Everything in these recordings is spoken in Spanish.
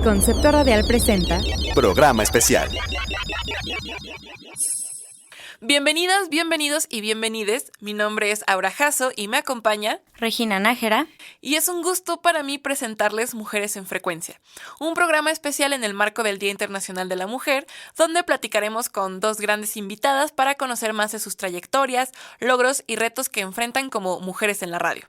Concepto Radial presenta Programa especial. Bienvenidas, bienvenidos y bienvenides. Mi nombre es Aura Jasso y me acompaña Regina Nájera. Y es un gusto para mí presentarles Mujeres en Frecuencia, un programa especial en el marco del Día Internacional de la Mujer, donde platicaremos con dos grandes invitadas para conocer más de sus trayectorias, logros y retos que enfrentan como mujeres en la radio.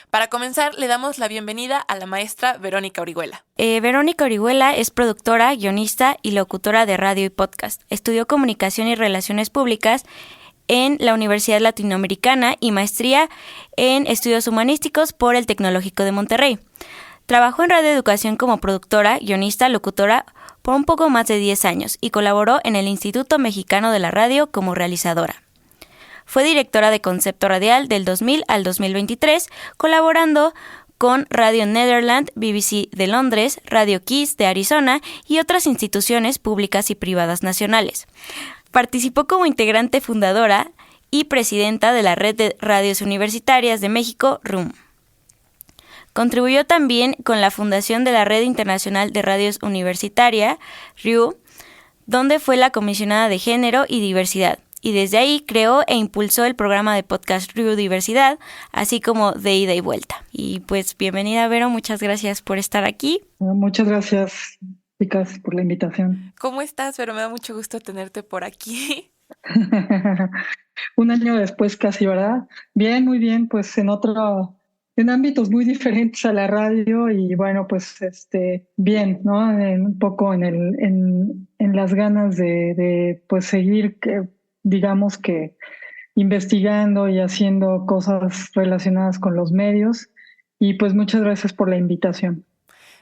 Para comenzar, le damos la bienvenida a la maestra Verónica Orihuela. Verónica Orihuela es productora, guionista y locutora de radio y podcast. Estudió Comunicación y Relaciones Públicas en la Universidad Latinoamericana y maestría en Estudios Humanísticos por el Tecnológico de Monterrey. Trabajó en Radio Educación como productora, guionista, locutora por un poco más de 10 años y colaboró en el Instituto Mexicano de la Radio como realizadora. Fue directora de Concepto Radial del 2000 al 2023, colaborando con Radio Nederland, BBC de Londres, Radio Kiss de Arizona y otras instituciones públicas y privadas nacionales. Participó como integrante fundadora y presidenta de la Red de Radios Universitarias de México, RUM. Contribuyó también con la fundación de la Red Internacional de Radios Universitaria, RIU, donde fue la comisionada de Género y Diversidad. Y desde ahí creó e impulsó el programa de podcast RIU Diversidad, así como de ida y vuelta. Y pues bienvenida, Vero, muchas gracias por estar aquí. Muchas gracias, chicas, por la invitación. ¿Cómo estás, Vero? Me da mucho gusto tenerte por aquí. Un año después casi, ¿verdad? Bien, muy bien, pues en ámbitos muy diferentes a la radio y bueno, pues bien, ¿no? Un poco en las ganas de pues seguir digamos que investigando y haciendo cosas relacionadas con los medios. Y pues muchas gracias por la invitación.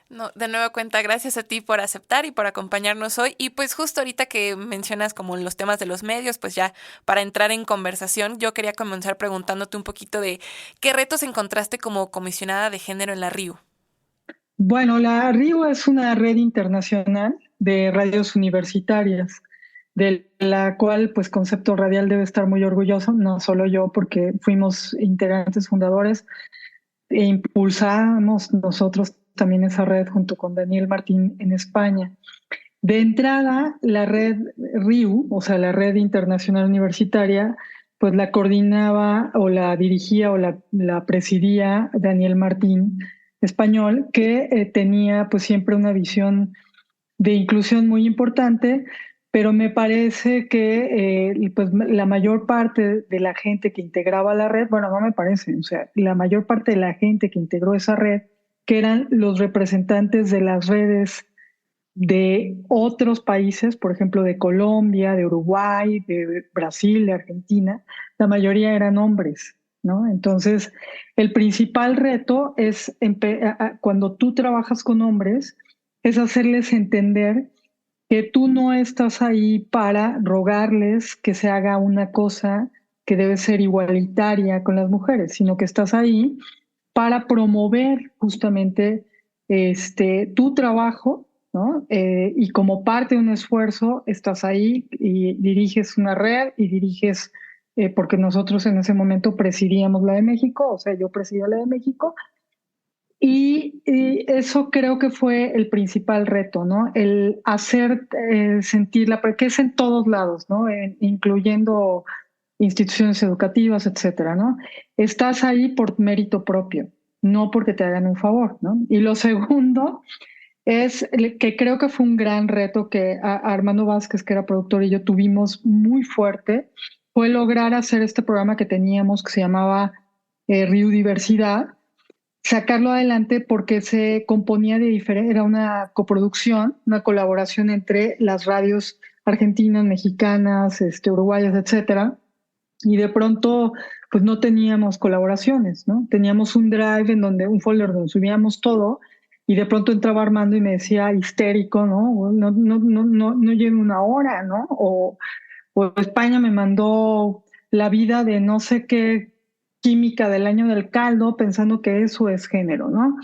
No, de nueva cuenta, gracias a ti por aceptar y por acompañarnos hoy. Y pues justo ahorita que mencionas como los temas de los medios, pues ya para entrar en conversación, yo quería comenzar preguntándote un poquito de qué retos encontraste como comisionada de género en la RIU. Bueno, la RIU es una red internacional de radios universitarias, de la cual pues Concepto Radial debe estar muy orgulloso, no solo yo, porque fuimos integrantes fundadores e impulsamos nosotros también esa red junto con Daniel Martín en España. De entrada, la red RIU, o sea, la Red Internacional Universitaria, pues la coordinaba o la dirigía o la presidía Daniel Martín, español, que tenía pues siempre una visión de inclusión muy importante, pero me parece que pues la mayor parte de la gente que integraba la red, bueno, no me parece, o sea, la mayor parte de la gente que integró esa red, que eran los representantes de las redes de otros países, por ejemplo, de Colombia, de Uruguay, de Brasil, de Argentina, la mayoría eran hombres, ¿no? Entonces, el principal reto es, cuando tú trabajas con hombres, es hacerles entender que tú no estás ahí para rogarles que se haga una cosa que debe ser igualitaria con las mujeres, sino que estás ahí para promover justamente tu trabajo, ¿no? Y como parte de un esfuerzo estás ahí y diriges una red y diriges, porque nosotros en ese momento presidíamos la de México, o sea, yo presidía la de México, y eso creo que fue el principal reto, ¿no? El hacer sentirla, porque es en todos lados, ¿no? Incluyendo instituciones educativas, etcétera, ¿no? Estás ahí por mérito propio, no porque te hagan un favor, ¿no? Y lo segundo es que creo que fue un gran reto que Armando Vázquez, que era productor, y yo tuvimos muy fuerte, fue lograr hacer este programa que teníamos que se llamaba RIU Diversidad, sacarlo adelante porque se componía de diferentes, era una coproducción, una colaboración entre las radios argentinas, mexicanas, uruguayas, etcétera, y de pronto pues no teníamos colaboraciones, ¿no? Teníamos un drive un folder donde subíamos todo, y de pronto entraba Armando y me decía histérico, ¿no? No llevo una hora, ¿no? O España me mandó la vida de no sé qué química del año del caldo pensando que eso es género, ¿no?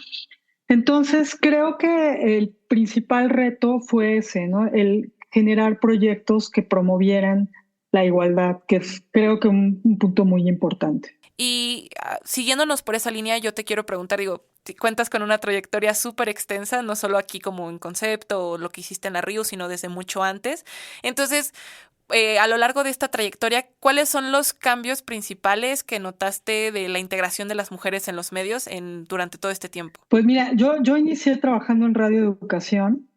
Entonces creo que el principal reto fue ese, ¿no? El generar proyectos que promovieran la igualdad, que es creo que un punto muy importante. Y siguiéndonos por esa línea, yo te quiero preguntar, cuentas con una trayectoria súper extensa, no solo aquí como en concepto o lo que hiciste en la RIU, sino desde mucho antes. Entonces, a lo largo de esta trayectoria, ¿cuáles son los cambios principales que notaste de la integración de las mujeres en los medios durante todo este tiempo? Pues mira, yo inicié trabajando en Radio Educación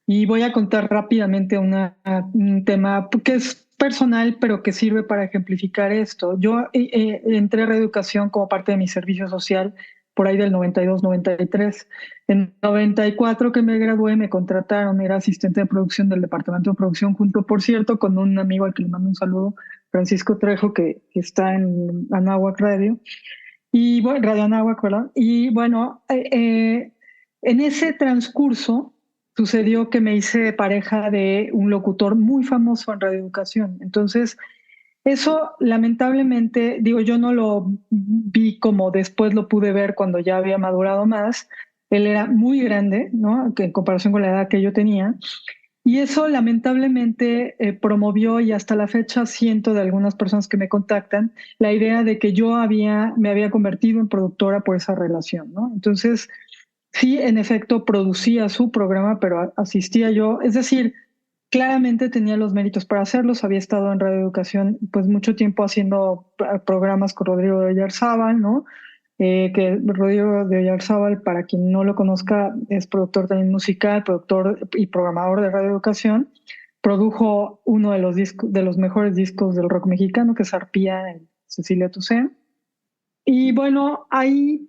y voy a contar rápidamente un tema que es personal, pero que sirve para ejemplificar esto. Yo entré a Radio Educación como parte de mi servicio social por ahí del 92-93. En 94 que me gradué me contrataron, era asistente de producción del departamento de producción, junto, por cierto, con un amigo al que le mando un saludo, Francisco Trejo, que está en Anáhuac Radio. Y bueno, Radio Anáhuac, ¿verdad? Y bueno, en ese transcurso sucedió que me hice pareja de un locutor muy famoso en Radio Educación. Entonces, eso lamentablemente, digo, yo no lo vi como después lo pude ver cuando ya había madurado más. Él era muy grande, ¿no? Que en comparación con la edad que yo tenía. Y eso lamentablemente promovió, y hasta la fecha siento de algunas personas que me contactan, la idea de que me había convertido en productora por esa relación, ¿no? Entonces, sí, en efecto, producía su programa, pero asistía yo. Es decir, claramente tenía los méritos para hacerlos. Había estado en Radio Educación pues mucho tiempo haciendo programas con Rodrigo de Oyarzábal, ¿no? Que Rodrigo de Oyarzábal, para quien no lo conozca, es productor también musical, productor y programador de Radio Educación. Produjo uno de los mejores discos del rock mexicano, que es Arpía, en Cecilia Toussaint. Y bueno, ahí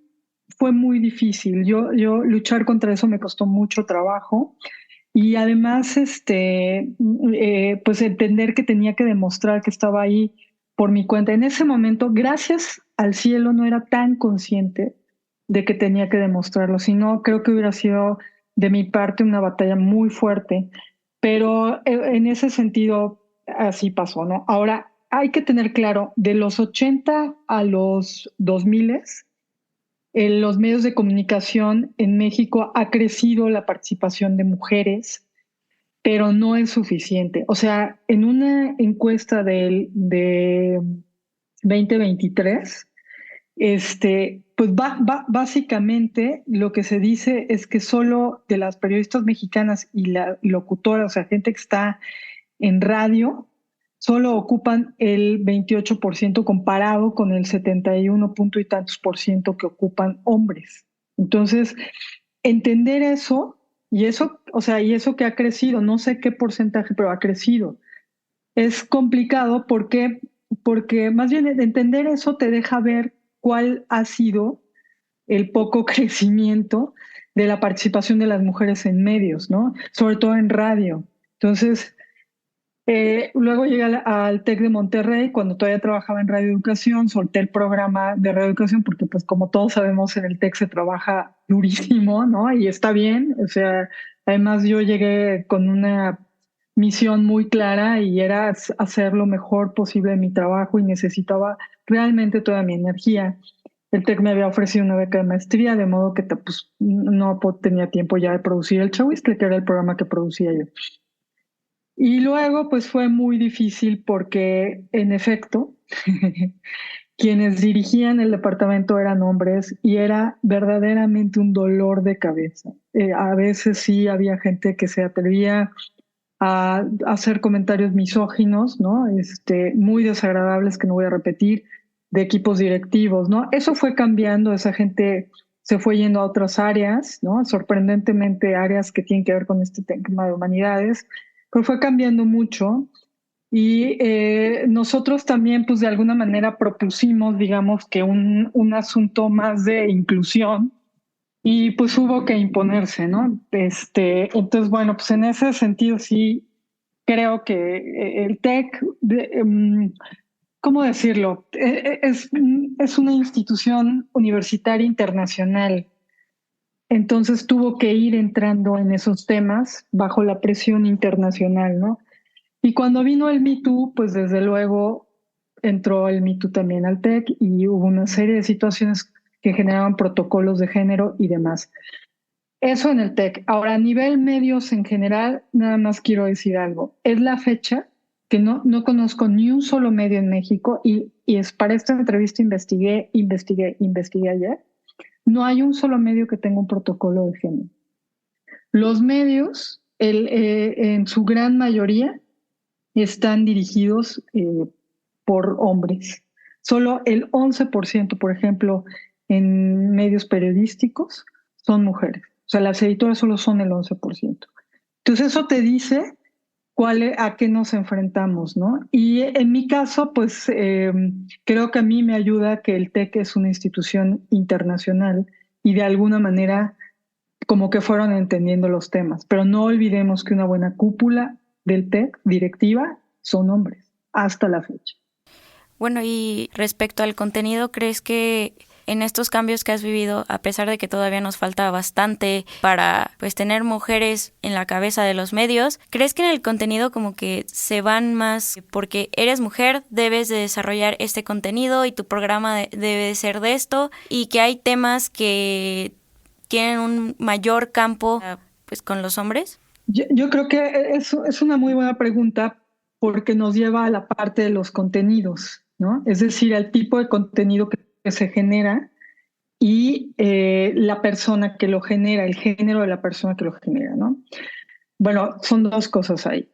fue muy difícil. Yo luchar contra eso me costó mucho trabajo. Y además, pues entender que tenía que demostrar que estaba ahí por mi cuenta. En ese momento, gracias al cielo, no era tan consciente de que tenía que demostrarlo, sino creo que hubiera sido de mi parte una batalla muy fuerte. Pero en ese sentido, así pasó, ¿no? Ahora, hay que tener claro, de los 80 a los 2000, en los medios de comunicación en México ha crecido la participación de mujeres, pero no es suficiente. O sea, en una encuesta de 2023, pues básicamente lo que se dice es que solo de las periodistas mexicanas y la locutora, o sea, gente que está en radio, solo ocupan el 28% comparado con el 71 punto y tantos por ciento que ocupan hombres. Entonces, entender eso, o sea, y eso que ha crecido, no sé qué porcentaje, pero ha crecido. Es complicado porque más bien entender eso te deja ver cuál ha sido el poco crecimiento de la participación de las mujeres en medios, ¿no? Sobre todo en radio. Entonces, luego llegué al TEC de Monterrey, cuando todavía trabajaba en Radio Educación, solté el programa de Radio Educación porque, pues, como todos sabemos, en el TEC se trabaja durísimo, ¿no? Y está bien, o sea, además yo llegué con una misión muy clara y era hacer lo mejor posible en mi trabajo y necesitaba realmente toda mi energía. El TEC me había ofrecido una beca de maestría, de modo que pues, no tenía tiempo ya de producir el Chahuistle, que era el programa que producía yo. Y luego, pues fue muy difícil porque, en efecto, quienes dirigían el departamento eran hombres y era verdaderamente un dolor de cabeza. A veces sí había gente que se atrevía a hacer comentarios misóginos, ¿no? Muy desagradables que no voy a repetir, de equipos directivos, ¿no? Eso fue cambiando, esa gente se fue yendo a otras áreas, ¿no? Sorprendentemente áreas que tienen que ver con este tema de humanidades, pero fue cambiando mucho. Y nosotros también, pues de alguna manera propusimos, digamos, que un asunto más de inclusión y pues hubo que imponerse, ¿no? Entonces, bueno, pues en ese sentido sí creo que el TEC, ¿cómo decirlo? Es una institución universitaria internacional. Entonces tuvo que ir entrando en esos temas bajo la presión internacional, ¿no? Y cuando vino el Me Too, pues desde luego entró el Me Too también al TEC y hubo una serie de situaciones que generaban protocolos de género y demás. Eso en el TEC. Ahora, a nivel medios en general, nada más quiero decir algo. Es la fecha que no conozco ni un solo medio en México y es para esta entrevista investigué ayer. No hay un solo medio que tenga un protocolo de género. Los medios, en su gran mayoría, están dirigidos por hombres. Solo el 11%, por ejemplo, en medios periodísticos son mujeres. O sea, las editoras solo son el 11%. Entonces eso te dice a qué nos enfrentamos, ¿no? Y en mi caso, pues creo que a mí me ayuda que el TEC es una institución internacional y de alguna manera como que fueron entendiendo los temas. Pero no olvidemos que una buena cúpula del TEC directiva son hombres, hasta la fecha. Bueno, y respecto al contenido, ¿crees que en estos cambios que has vivido, a pesar de que todavía nos falta bastante para pues tener mujeres en la cabeza de los medios, crees que en el contenido como que se van más porque eres mujer, debes de desarrollar este contenido y tu programa debe de ser de esto, y que hay temas que tienen un mayor campo pues con los hombres? Yo creo que es una muy buena pregunta porque nos lleva a la parte de los contenidos, ¿no? Es decir, al tipo de contenido que se genera y la persona que lo genera, el género de la persona que lo genera, ¿no? Bueno, son dos cosas ahí.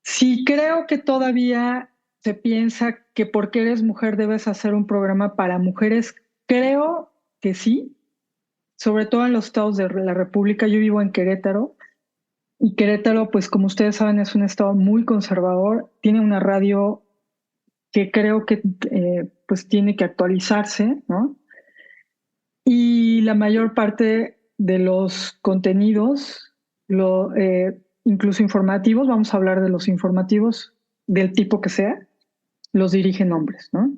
Sí, creo que todavía se piensa que porque eres mujer debes hacer un programa para mujeres. Creo que sí, sobre todo en los estados de la República. Yo vivo en Querétaro y Querétaro, pues como ustedes saben, es un estado muy conservador. Tiene una radio que creo que pues tiene que actualizarse, ¿no? Y la mayor parte de los contenidos, incluso informativos, vamos a hablar de los informativos del tipo que sea, los dirigen hombres, ¿no?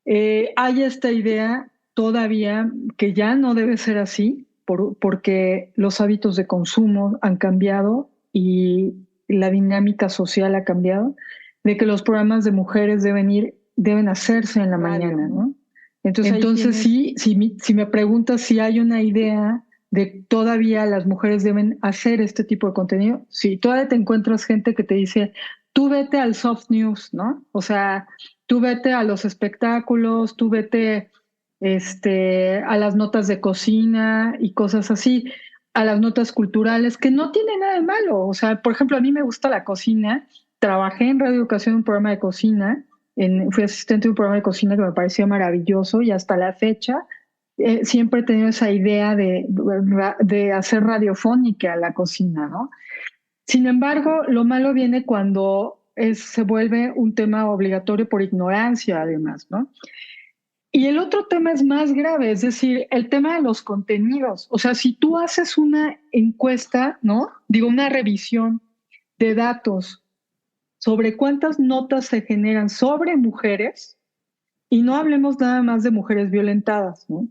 Hay esta idea todavía que ya no debe ser así, porque los hábitos de consumo han cambiado y la dinámica social ha cambiado, de que los programas de mujeres deben hacerse en la mañana, ¿no? Entonces sí, si me preguntas si hay una idea de todavía las mujeres deben hacer este tipo de contenido, sí, todavía te encuentras gente que te dice, tú vete al soft news, ¿no? O sea, tú vete a los espectáculos, tú vete a las notas de cocina y cosas así, a las notas culturales, que no tiene nada de malo. O sea, por ejemplo, a mí me gusta la cocina, trabajé en Radio Educación en un programa de cocina, fui asistente de un programa de cocina que me pareció maravilloso y hasta la fecha siempre he tenido esa idea de hacer radiofónica a la cocina, ¿no? Sin embargo, lo malo viene cuando se vuelve un tema obligatorio por ignorancia, además, ¿no? Y el otro tema es más grave, es decir, el tema de los contenidos. O sea, si tú haces una encuesta, ¿no? Digo, una revisión de datos sobre cuántas notas se generan sobre mujeres, y no hablemos nada más de mujeres violentadas, ¿no?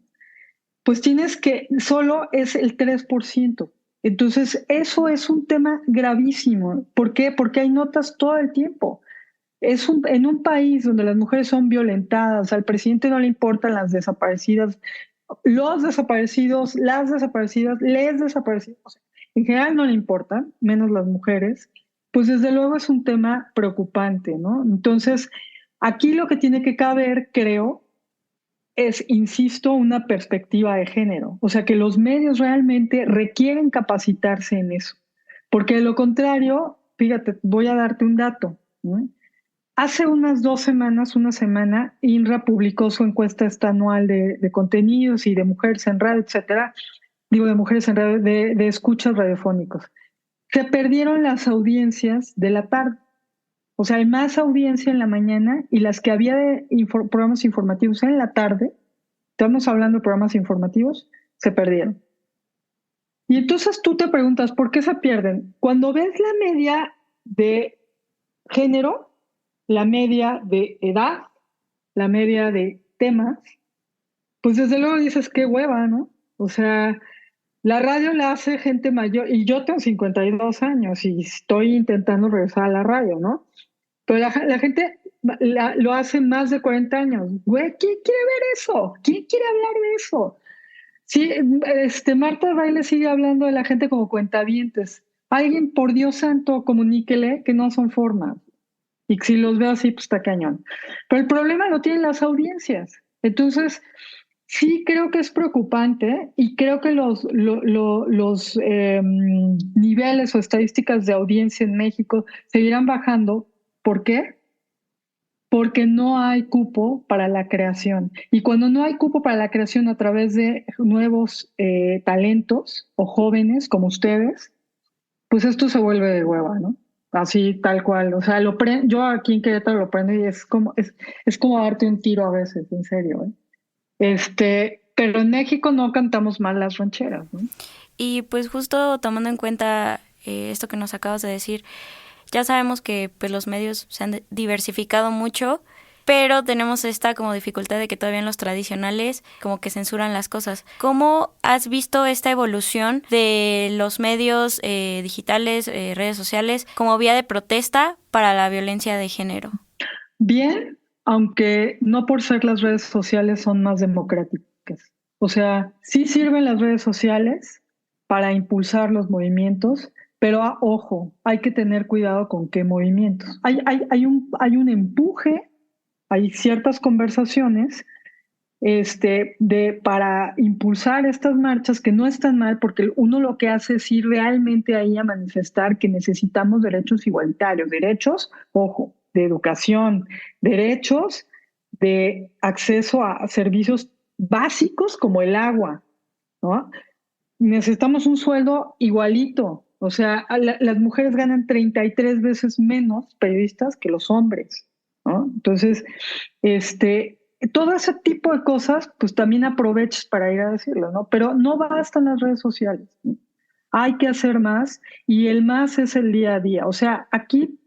Pues tienes que, solo es el 3%. Entonces, eso es un tema gravísimo. ¿Por qué? Porque hay notas todo el tiempo. En un país donde las mujeres son violentadas, al presidente no le importan las desaparecidas, los desaparecidos, las desaparecidas, les desaparecidos, o sea, en general no le importan, menos las mujeres, pues desde luego es un tema preocupante, ¿no? Entonces, aquí lo que tiene que caber, creo, es, insisto, una perspectiva de género. O sea, que los medios realmente requieren capacitarse en eso. Porque de lo contrario, fíjate, voy a darte un dato, ¿no? Hace unas 2 semanas, una semana, INRA publicó su encuesta esta anual de contenidos y de mujeres en radio, etcétera. Digo, de mujeres en radio, de escuchas radiofónicos. Se perdieron las audiencias de la tarde. O sea, hay más audiencia en la mañana y las que había de programas informativos en la tarde, estamos hablando de programas informativos, se perdieron. Y entonces tú te preguntas, ¿por qué se pierden? Cuando ves la media de género, la media de edad, la media de temas, pues desde luego dices, qué hueva, ¿no? O sea, la radio la hace gente mayor, y yo tengo 52 años y estoy intentando regresar a la radio, ¿no? Pero la gente lo hace más de 40 años. Güey, ¿quién quiere ver eso? ¿Quién quiere hablar de eso? Sí, Marta de Baile sigue hablando de la gente como cuentavientes. Alguien, por Dios santo, comuníquele que no son formas. Y si los veo así, pues está cañón. Pero el problema lo tienen las audiencias. Entonces, Sí, creo que es preocupante y creo que los niveles o estadísticas de audiencia en México seguirán bajando. ¿Por qué? Porque no hay cupo para la creación. Y cuando no hay cupo para la creación a través de nuevos talentos o jóvenes como ustedes, pues esto se vuelve de hueva, ¿no? Así, tal cual. O sea, yo aquí en Querétaro lo prendo y es como darte un tiro a veces, en serio, ¿eh? Pero en México no cantamos mal las rancheras, ¿no? Y pues justo tomando en cuenta esto que nos acabas de decir, ya sabemos que pues los medios se han diversificado mucho, pero tenemos esta como dificultad de que todavía en los tradicionales como que censuran las cosas. ¿Cómo has visto esta evolución de los medios digitales, redes sociales, como vía de protesta para la violencia de género? Bien, aunque no por ser las redes sociales son más democráticas. O sea, sí sirven las redes sociales para impulsar los movimientos, pero ojo, hay que tener cuidado con qué movimientos. Hay un empuje, hay ciertas conversaciones para impulsar estas marchas que no están mal, porque uno lo que hace es ir realmente ahí a manifestar que necesitamos derechos igualitarios, derechos, ojo, de educación, derechos de acceso a servicios básicos como el agua, ¿no? Necesitamos un sueldo igualito, o sea, las mujeres ganan 33 veces menos periodistas que los hombres, ¿no? Entonces, todo ese tipo de cosas, pues también aprovechas para ir a decirlo, ¿no? Pero no bastan las redes sociales, ¿no? Hay que hacer más y el más es el día a día. O sea, aquí,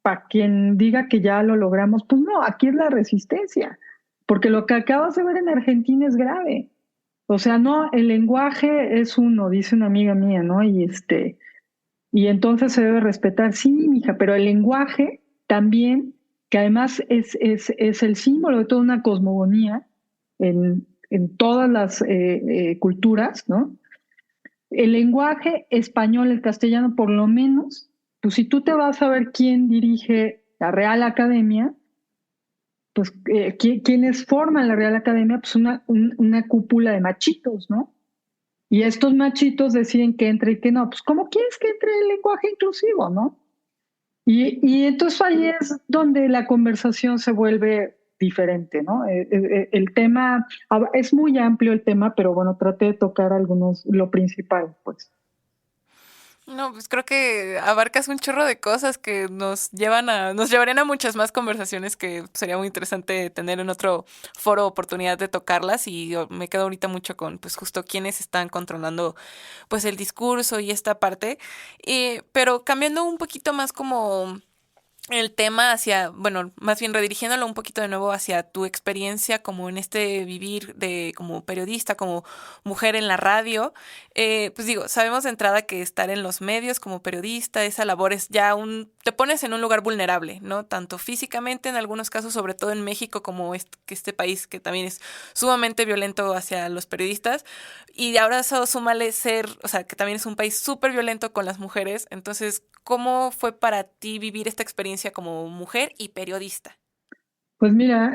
para quien diga que ya lo logramos, pues no, aquí es la resistencia, porque lo que acabas de ver en Argentina es grave. O sea, no, el lenguaje es uno, dice una amiga mía, ¿no? Y entonces se debe respetar, sí, mija, pero el lenguaje también, que además es el símbolo de toda una cosmogonía en todas las culturas, ¿no? El lenguaje español, el castellano, por lo menos, pues si tú te vas a ver quién dirige la Real Academia, pues quienes forman la Real Academia, pues una cúpula de machitos, ¿no? Y estos machitos deciden que entre y que no. Pues, ¿cómo quieres que entre el lenguaje inclusivo, no? Y entonces ahí es donde la conversación se vuelve diferente, ¿no? El tema, es muy amplio el tema, pero bueno, traté de tocar algunos, lo principal, pues. No, pues creo que abarcas un chorro de cosas que nos llevarían a muchas más conversaciones que sería muy interesante tener en otro foro oportunidad de tocarlas y yo me quedo ahorita mucho con pues justo quiénes están controlando pues el discurso y esta parte. Pero cambiando un poquito más como el tema hacia, bueno, más bien redirigiéndolo un poquito de nuevo hacia tu experiencia como en este vivir de como periodista, como mujer en la radio, pues digo, sabemos de entrada que estar en los medios como periodista, esa labor es ya te pones en un lugar vulnerable, ¿no? Tanto físicamente en algunos casos, sobre todo en México, como este país que también es sumamente violento hacia los periodistas, y ahora eso súmale ser, o sea, que también es un país súper violento con las mujeres, entonces, ¿cómo fue para ti vivir esta experiencia como mujer y periodista? Pues mira,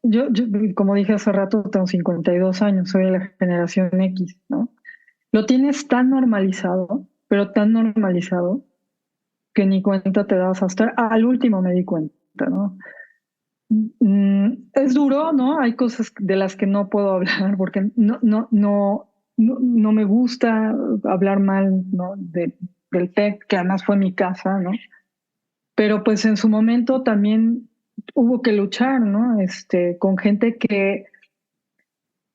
yo, como dije hace rato, tengo 52 años, soy de la generación X, ¿no? Lo tienes tan normalizado, pero tan normalizado, que ni cuenta te das. Hasta al último me di cuenta, ¿no? Es duro, ¿no? Hay cosas de las que no puedo hablar porque no me gusta hablar mal, ¿no? Del TEC, que además fue mi casa, ¿no? Pero pues en su momento también hubo que luchar, ¿no? Con gente que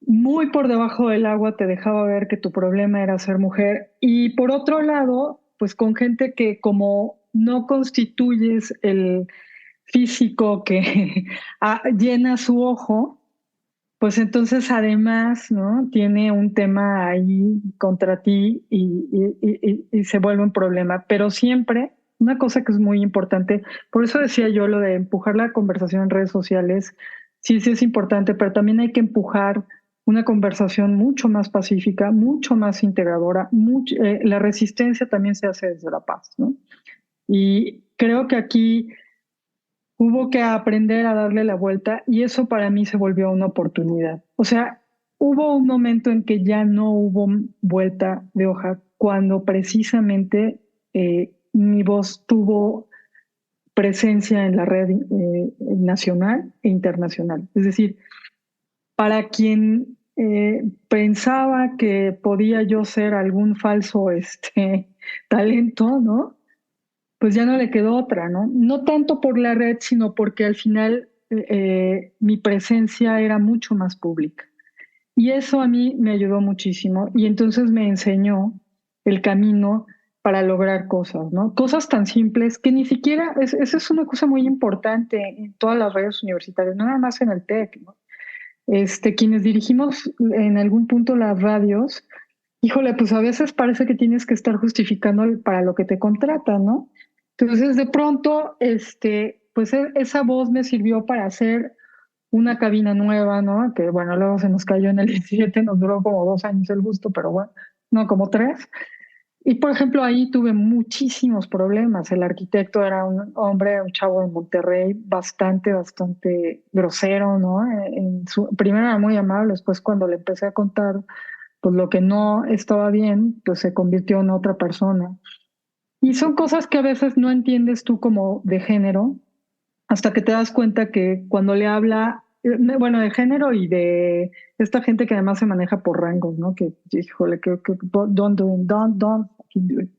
muy por debajo del agua te dejaba ver que tu problema era ser mujer. Y por otro lado, pues con gente que como no constituyes el físico que llena su ojo, pues entonces además, ¿no? Tiene un tema ahí contra ti y se vuelve un problema. Pero siempre, una cosa que es muy importante, por eso decía yo lo de empujar la conversación en redes sociales, sí, sí es importante, pero también hay que empujar una conversación mucho más pacífica, mucho más integradora. La resistencia también se hace desde la paz, ¿no? Y creo que aquí hubo que aprender a darle la vuelta y eso para mí se volvió una oportunidad. O sea, hubo un momento en que ya no hubo vuelta de hoja cuando precisamente mi voz tuvo presencia en la red nacional e internacional. Es decir, para quien pensaba que podía yo ser algún falso talento, ¿no? Pues ya no le quedó otra, ¿no? No tanto por la red, sino porque al final mi presencia era mucho más pública. Y eso a mí me ayudó muchísimo y entonces me enseñó el camino para lograr cosas, ¿no? Cosas tan simples que ni siquiera, esa es una cosa muy importante en todas las redes universitarias, no nada más en el TEC, ¿no? Quienes dirigimos en algún punto las radios, híjole, pues a veces parece que tienes que estar justificando para lo que te contratan, ¿no? Entonces, de pronto, pues esa voz me sirvió para hacer una cabina nueva, ¿no? Que bueno, luego se nos cayó en el 17, nos duró como 2 años el gusto, pero bueno, no, como 3. Y por ejemplo, ahí tuve muchísimos problemas. El arquitecto era un hombre, un chavo de Monterrey, bastante grosero, ¿no? Primero era muy amable, después cuando le empecé a contar pues lo que no estaba bien, pues se convirtió en otra persona. Y son cosas que a veces no entiendes tú como de género, hasta que te das cuenta que cuando le habla, bueno, de género y de esta gente que además se maneja por rangos, ¿no? Que, híjole, que don't fucking do it.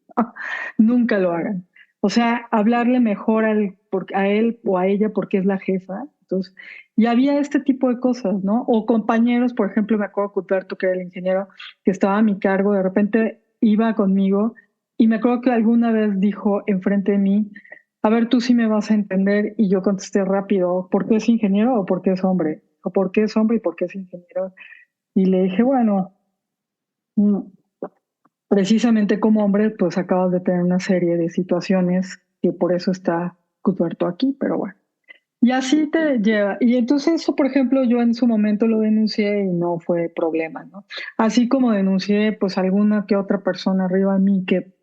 Nunca lo hagan. O sea, hablarle mejor a él o a ella porque es la jefa. Entonces, y había este tipo de cosas, ¿no? O compañeros, por ejemplo, me acuerdo que Huberto, que era el ingeniero que estaba a mi cargo, de repente iba conmigo y me acuerdo que alguna vez dijo enfrente de mí, a ver, tú sí me vas a entender. Y yo contesté rápido, ¿por qué es ingeniero o por qué es hombre? ¿O por qué es hombre y por qué es ingeniero? Y le dije, bueno, mm, precisamente como hombre, pues acabas de tener una serie de situaciones que por eso está Cuthberto aquí, pero bueno. Y así te lleva. Y entonces eso, por ejemplo, yo en su momento lo denuncié y no fue problema, ¿no? Así como denuncié, pues alguna que otra persona arriba de mí que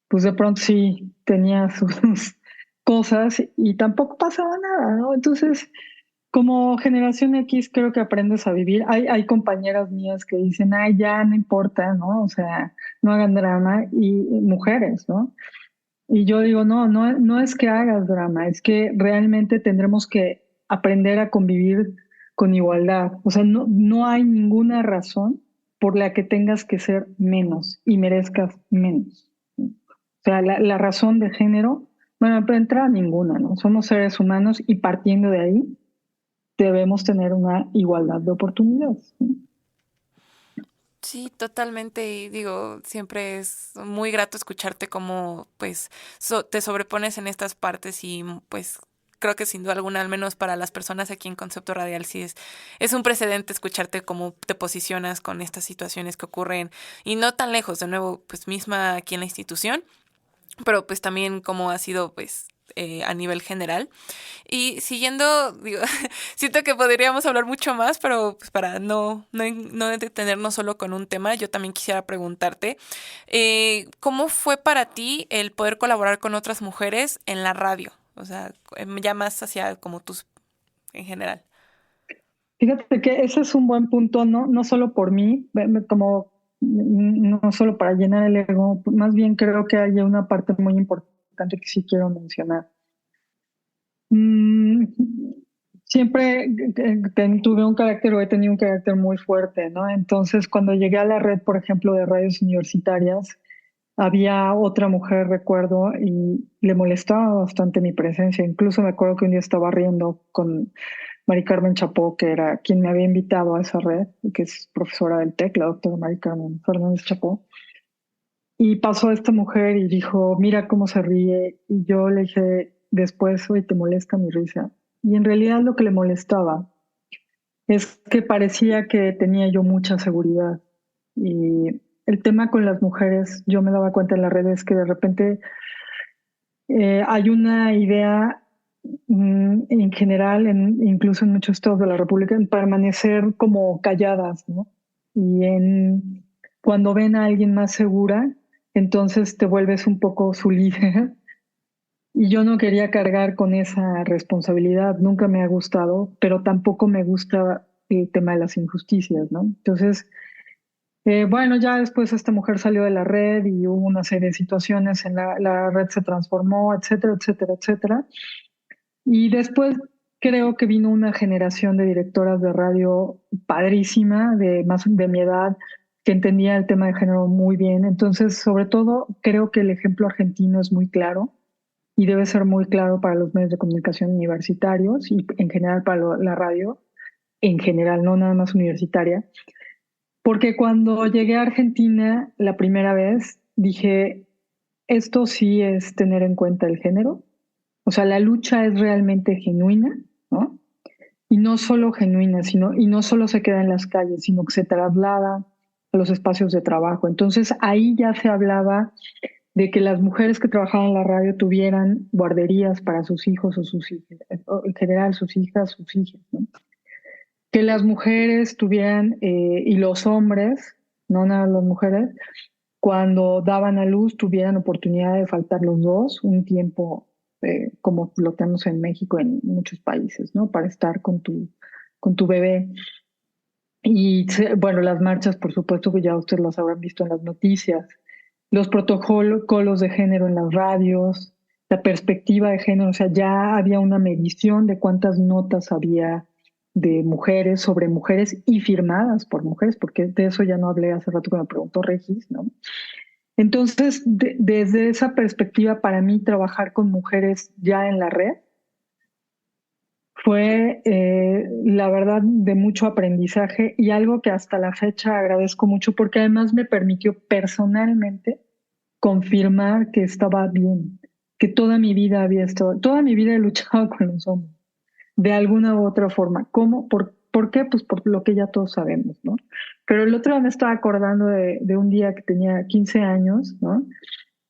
pues de pronto sí tenía sus cosas y tampoco pasaba nada, ¿no? Entonces, como generación X creo que aprendes a vivir. Hay compañeras mías que dicen, ay, ya no importa, ¿no? O sea, no hagan drama, y mujeres, ¿no? Y yo digo, no es que hagas drama, es que realmente tendremos que aprender a convivir con igualdad. O sea, no hay ninguna razón por la que tengas que ser menos y merezcas menos. O sea, la razón de género, bueno, para entrar ninguna, ¿no? Somos seres humanos y partiendo de ahí debemos tener una igualdad de oportunidades, ¿no? Sí, totalmente. Y digo, siempre es muy grato escucharte cómo pues te sobrepones en estas partes y pues creo que sin duda alguna, al menos para las personas aquí en Concepto Radial, sí es un precedente escucharte cómo te posicionas con estas situaciones que ocurren y no tan lejos, de nuevo, pues misma aquí en la institución, pero pues también cómo ha sido pues a nivel general. Y siguiendo, digo, siento que podríamos hablar mucho más, pero pues para no detenernos solo con un tema, yo también quisiera preguntarte, ¿cómo fue para ti el poder colaborar con otras mujeres en la radio? O sea, ya más hacia como tus en general. Fíjate que ese es un buen punto, no solo por mí, como no solo para llenar el ego, más bien creo que hay una parte muy importante que sí quiero mencionar. Mm, siempre tuve un carácter o he tenido un carácter muy fuerte, ¿no? Entonces, cuando llegué a la red, por ejemplo, de radios universitarias, había otra mujer, recuerdo, y le molestaba bastante mi presencia. Incluso me acuerdo que un día estaba riendo con Mari Carmen Chapó, que era quien me había invitado a esa red, y que es profesora del TEC, la doctora Mari Carmen Fernández Chapó. Y pasó esta mujer y dijo, mira cómo se ríe. Y yo le dije después, oye, ¿te molesta mi risa? Y en realidad lo que le molestaba es que parecía que tenía yo mucha seguridad. Y el tema con las mujeres, yo me daba cuenta en las redes que de repente hay una idea en general, incluso en muchos estados de la República, en permanecer como calladas, ¿no? Y cuando ven a alguien más segura, entonces te vuelves un poco su líder Y yo no quería cargar con esa responsabilidad, nunca me ha gustado, pero tampoco me gusta el tema de las injusticias, ¿no? Entonces, bueno, ya después esta mujer salió de la red y hubo una serie de situaciones en la red se transformó, etcétera, etcétera, etcétera. Y después creo que vino una generación de directoras de radio padrísima, de más de mi edad, que entendía el tema de género muy bien. Entonces, sobre todo, creo que el ejemplo argentino es muy claro y debe ser muy claro para los medios de comunicación universitarios y en general para la radio, en general, no nada más universitaria. Porque cuando llegué a Argentina la primera vez, dije, esto sí es tener en cuenta el género. O sea, la lucha es realmente genuina, ¿no? Y no solo genuina, sino, y no solo se queda en las calles, sino que se traslada a los espacios de trabajo. Entonces ahí ya se hablaba de que las mujeres que trabajaban en la radio tuvieran guarderías para sus hijos o sus hijas, o en general sus hijas, sus hijas, ¿no? Que las mujeres tuvieran, y los hombres, no nada las mujeres, cuando daban a luz tuvieran oportunidad de faltar los dos un tiempo, como lo tenemos en México, en muchos países, ¿no? Para estar con tu bebé. Y bueno, las marchas, por supuesto que ya ustedes las habrán visto en las noticias, los protocolos de género en las radios, la perspectiva de género, o sea, ya había una medición de cuántas notas había de mujeres sobre mujeres y firmadas por mujeres, porque de eso ya no hablé hace rato que me preguntó Regis, ¿no? Entonces, desde esa perspectiva, para mí trabajar con mujeres ya en la red fue, la verdad, de mucho aprendizaje y algo que hasta la fecha agradezco mucho porque además me permitió personalmente confirmar que estaba bien, que toda mi vida había estado, toda mi vida he luchado con los hombres, de alguna u otra forma. ¿Cómo? ¿Por qué? Pues por lo que ya todos sabemos, ¿no? Pero el otro día me estaba acordando de un día que tenía 15 años, ¿no?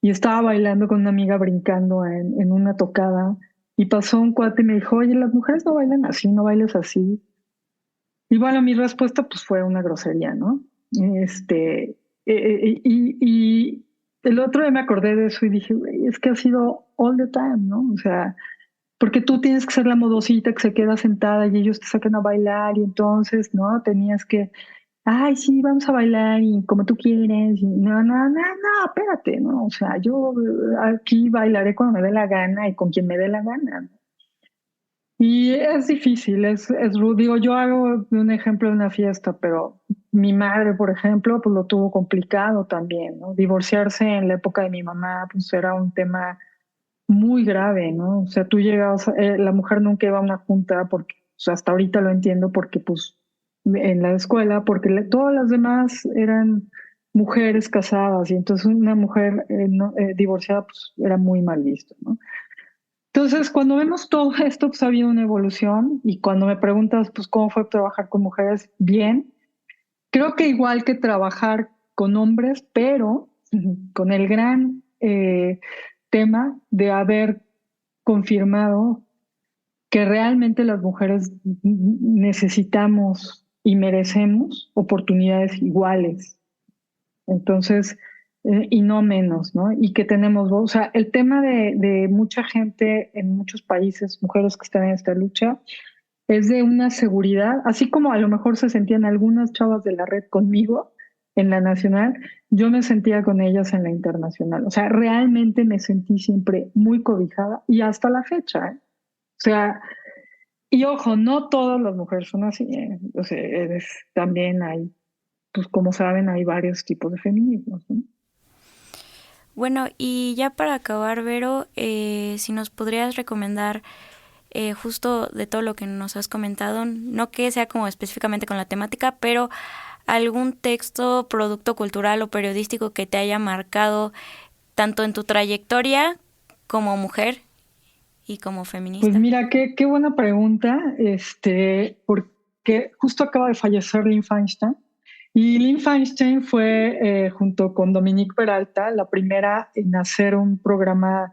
Y estaba bailando con una amiga brincando en una tocada y pasó un cuate y me dijo, oye, las mujeres no bailan así, no bailes así. Y bueno, mi respuesta pues fue una grosería, ¿no? Y el otro día me acordé de eso y dije, "Güey, es que ha sido all the time, ¿no? O sea, porque tú tienes que ser la modosita que se queda sentada y ellos te sacan a bailar y entonces, ¿no? Tenías que, ay, sí, vamos a bailar y como tú quieres. Y no, no, no, no, espérate, ¿no? O sea, yo aquí bailaré cuando me dé la gana y con quien me dé la gana, ¿no? Y es difícil, digo, yo hago un ejemplo de una fiesta, pero mi madre, por ejemplo, pues lo tuvo complicado también, ¿no? Divorciarse en la época de mi mamá, pues era un tema muy grave, ¿no? O sea, tú llegabas, la mujer nunca iba a una junta porque, o sea, hasta ahorita lo entiendo porque, pues, en la escuela, porque todas las demás eran mujeres casadas y entonces una mujer divorciada, pues, era muy mal visto, ¿no? Entonces, cuando vemos todo esto, pues ha habido una evolución y cuando me preguntas, pues, ¿cómo fue trabajar con mujeres? Bien. Creo que igual que trabajar con hombres, pero con el gran tema de haber confirmado que realmente las mujeres necesitamos y merecemos oportunidades iguales. Entonces, y no menos, ¿no? Y que tenemos voz. O sea, el tema de mucha gente en muchos países, mujeres que están en esta lucha, es de una seguridad, así como a lo mejor se sentían algunas chavas de la red conmigo en la nacional, yo me sentía con ellas en la internacional. O sea, realmente me sentí siempre muy cobijada y hasta la fecha, ¿eh? O sea, y ojo, no todas las mujeres son así, ¿eh? O sea, también hay, pues como saben, hay varios tipos de feminismos, ¿no? Bueno, y ya para acabar, Vero, si nos podrías recomendar justo de todo lo que nos has comentado, no que sea como específicamente con la temática, pero algún texto, producto cultural o periodístico que te haya marcado tanto en tu trayectoria como mujer y como feminista. Pues mira, qué buena pregunta, porque justo acaba de fallecer Lynn Feinstein. Y Lynn Feinstein fue, junto con Dominique Peralta, la primera en hacer un programa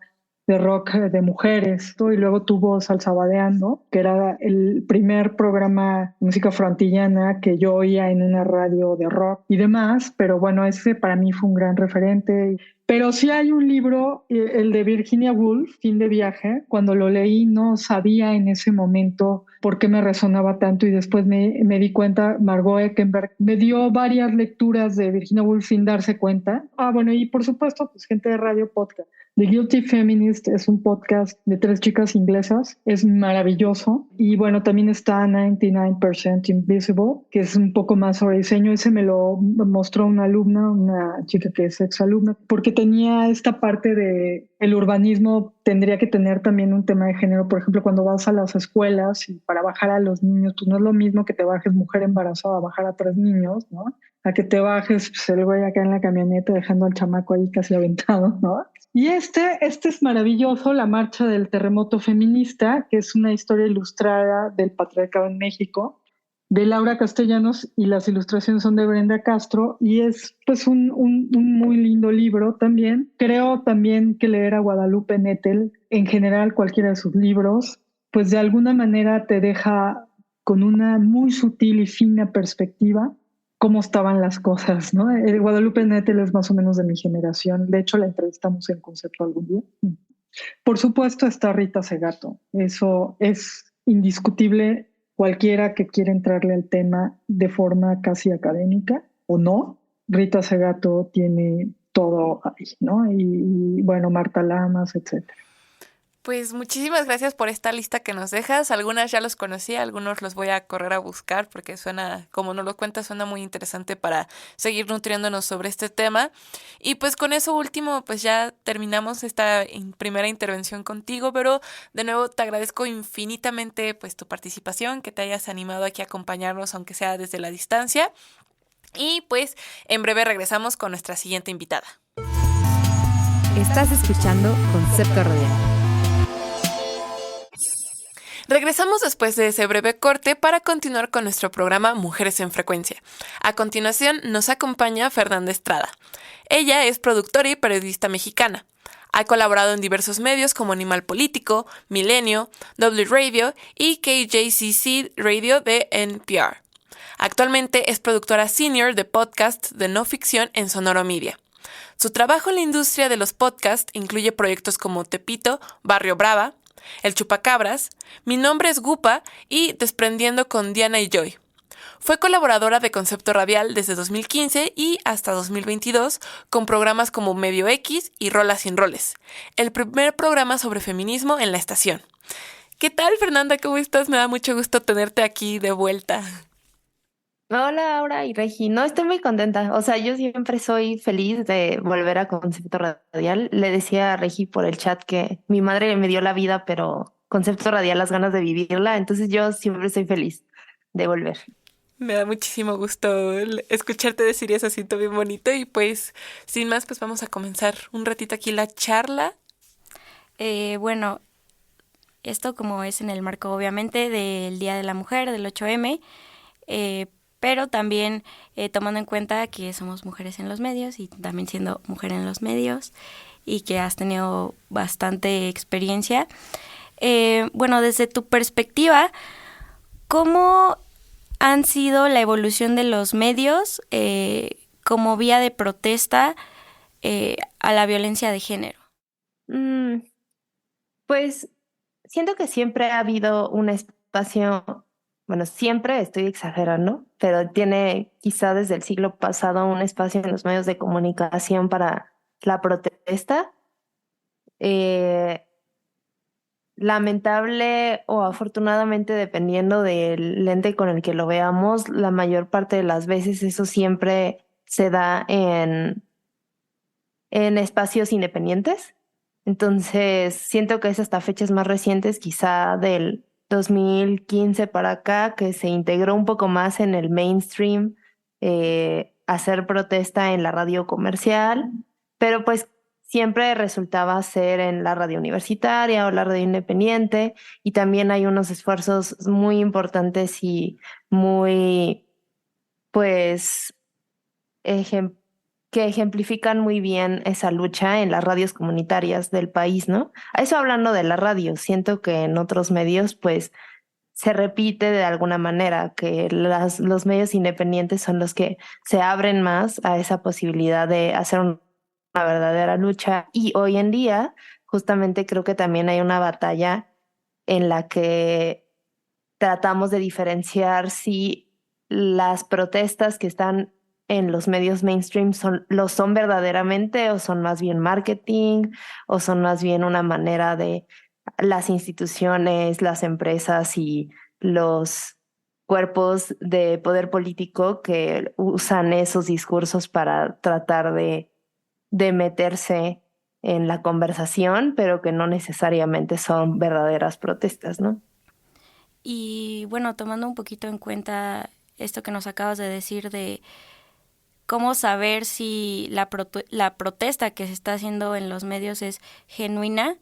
de rock de mujeres, ¿no? Y luego tuvo Salsabadeando, que era el primer programa de música frontillana que yo oía en una radio de rock y demás, pero bueno, ese para mí fue un gran referente. Pero sí hay un libro, el de Virginia Woolf, Fin de viaje. Cuando lo leí no sabía en ese momento por qué me resonaba tanto y después me di cuenta, Margot Eckenberg me dio varias lecturas de Virginia Woolf sin darse cuenta. Ah, bueno, y por supuesto, pues gente de radio podcast. The Guilty Feminist es un podcast de 3 chicas inglesas, es maravilloso. Y bueno, también está 99% Invisible, que es un poco más sobre diseño. Ese me lo mostró una alumna, una chica que es exalumna, porque tenía esta parte de el urbanismo tendría que tener también un tema de género. Por ejemplo, cuando vas a las escuelas y para bajar a los niños, pues no es lo mismo que te bajes mujer embarazada a bajar a 3 niños, ¿no? A que te bajes pues, el güey acá en la camioneta dejando al chamaco ahí casi aventado, ¿no? Y este es maravilloso, La Marcha del Terremoto Feminista, que es una historia ilustrada del patriarcado en México, de Laura Castellanos, y las ilustraciones son de Brenda Castro, y es pues un muy lindo libro también. Creo también que leer a Guadalupe Nettel, en general cualquiera de sus libros, pues de alguna manera te deja con una muy sutil y fina perspectiva cómo estaban las cosas, ¿no? Guadalupe Nettel es más o menos de mi generación. De hecho, la entrevistamos en Concepto algún día. Por supuesto está Rita Segato. Eso es indiscutible. Cualquiera que quiera entrarle al tema de forma casi académica o no, Rita Segato tiene todo ahí, ¿no? Y bueno, Marta Lamas, etcétera. Pues muchísimas gracias por esta lista que nos dejas. Algunas ya los conocí, algunos los voy a correr a buscar porque suena, como nos lo cuentas, suena muy interesante para seguir nutriéndonos sobre este tema. Y pues con eso último, pues ya terminamos esta primera intervención contigo, pero de nuevo te agradezco infinitamente pues tu participación, que te hayas animado aquí a acompañarnos, aunque sea desde la distancia. Y pues en breve regresamos con nuestra siguiente invitada. Estás escuchando Concepto Radial. Regresamos después de ese breve corte para continuar con nuestro programa Mujeres en Frecuencia. A continuación nos acompaña Fernanda Estrada. Ella es productora y periodista mexicana. Ha colaborado en diversos medios como Animal Político, Milenio, W Radio y KJCC Radio de NPR. Actualmente es productora senior de podcasts de no ficción en Sonoro Media. Su trabajo en la industria de los podcasts incluye proyectos como Tepito, Barrio Brava, El Chupacabras, Mi Nombre es Gupa y Desprendiendo con Diana y Joy. Fue colaboradora de Concepto Radial desde 2015 y hasta 2022 con programas como Medio X y Rolas sin Roles, el primer programa sobre feminismo en la estación. ¿Qué tal, Fernanda? ¿Cómo estás? Me da mucho gusto tenerte aquí de vuelta. Hola, Aura y Regi. No, estoy muy contenta. O sea, yo siempre soy feliz de volver a Concepto Radial. Le decía a Regi por el chat que mi madre me dio la vida, pero Concepto Radial las ganas de vivirla. Entonces yo siempre soy feliz de volver. Me da muchísimo gusto escucharte decir eso, siento bien bonito. Y pues, sin más, pues vamos a comenzar un ratito aquí la charla. Bueno, esto como es en el marco, obviamente, del Día de la Mujer, del 8M, pero también tomando en cuenta que somos mujeres en los medios y también siendo mujer en los medios y que has tenido bastante experiencia. Bueno, desde tu perspectiva, ¿cómo han sido la evolución de los medios como vía de protesta a la violencia de género? Pues siento que siempre ha habido un espacio, bueno, siempre estoy exagerando, pero tiene quizá desde el siglo pasado un espacio en los medios de comunicación para la protesta. Lamentable o afortunadamente, dependiendo del lente con el que lo veamos, la mayor parte de las veces eso siempre se da en espacios independientes. Entonces, siento que es hasta fechas más recientes, quizá del 2015 para acá, que se integró un poco más en el mainstream, hacer protesta en la radio comercial, pero pues siempre resultaba ser en la radio universitaria o la radio independiente, y también hay unos esfuerzos muy importantes y muy, pues, que ejemplifican muy bien esa lucha en las radios comunitarias del país, ¿no? A eso hablando de la radio, siento que en otros medios, pues, se repite de alguna manera, que los medios independientes son los que se abren más a esa posibilidad de hacer una verdadera lucha. Y hoy en día, justamente creo que también hay una batalla en la que tratamos de diferenciar si las protestas que están en los medios mainstream lo son verdaderamente o son más bien marketing o son más bien una manera de las instituciones, las empresas y los cuerpos de poder político que usan esos discursos para tratar de meterse en la conversación, pero que no necesariamente son verdaderas protestas, ¿no? Y bueno, tomando un poquito en cuenta esto que nos acabas de decir de cómo saber si la protesta que se está haciendo en los medios es genuina,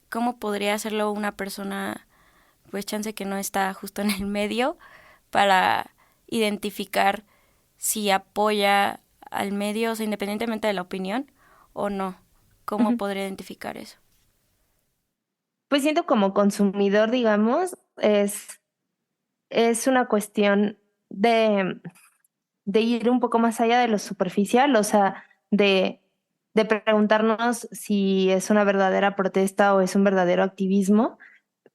¿cómo podría hacerlo una persona, pues chance que no está justo en el medio, para identificar si apoya al medio, o sea, independientemente de la opinión o no? ¿Cómo podría identificar eso? Pues siento como consumidor, digamos, es una cuestión de ir un poco más allá de lo superficial, o sea, de preguntarnos si es una verdadera protesta o es un verdadero activismo.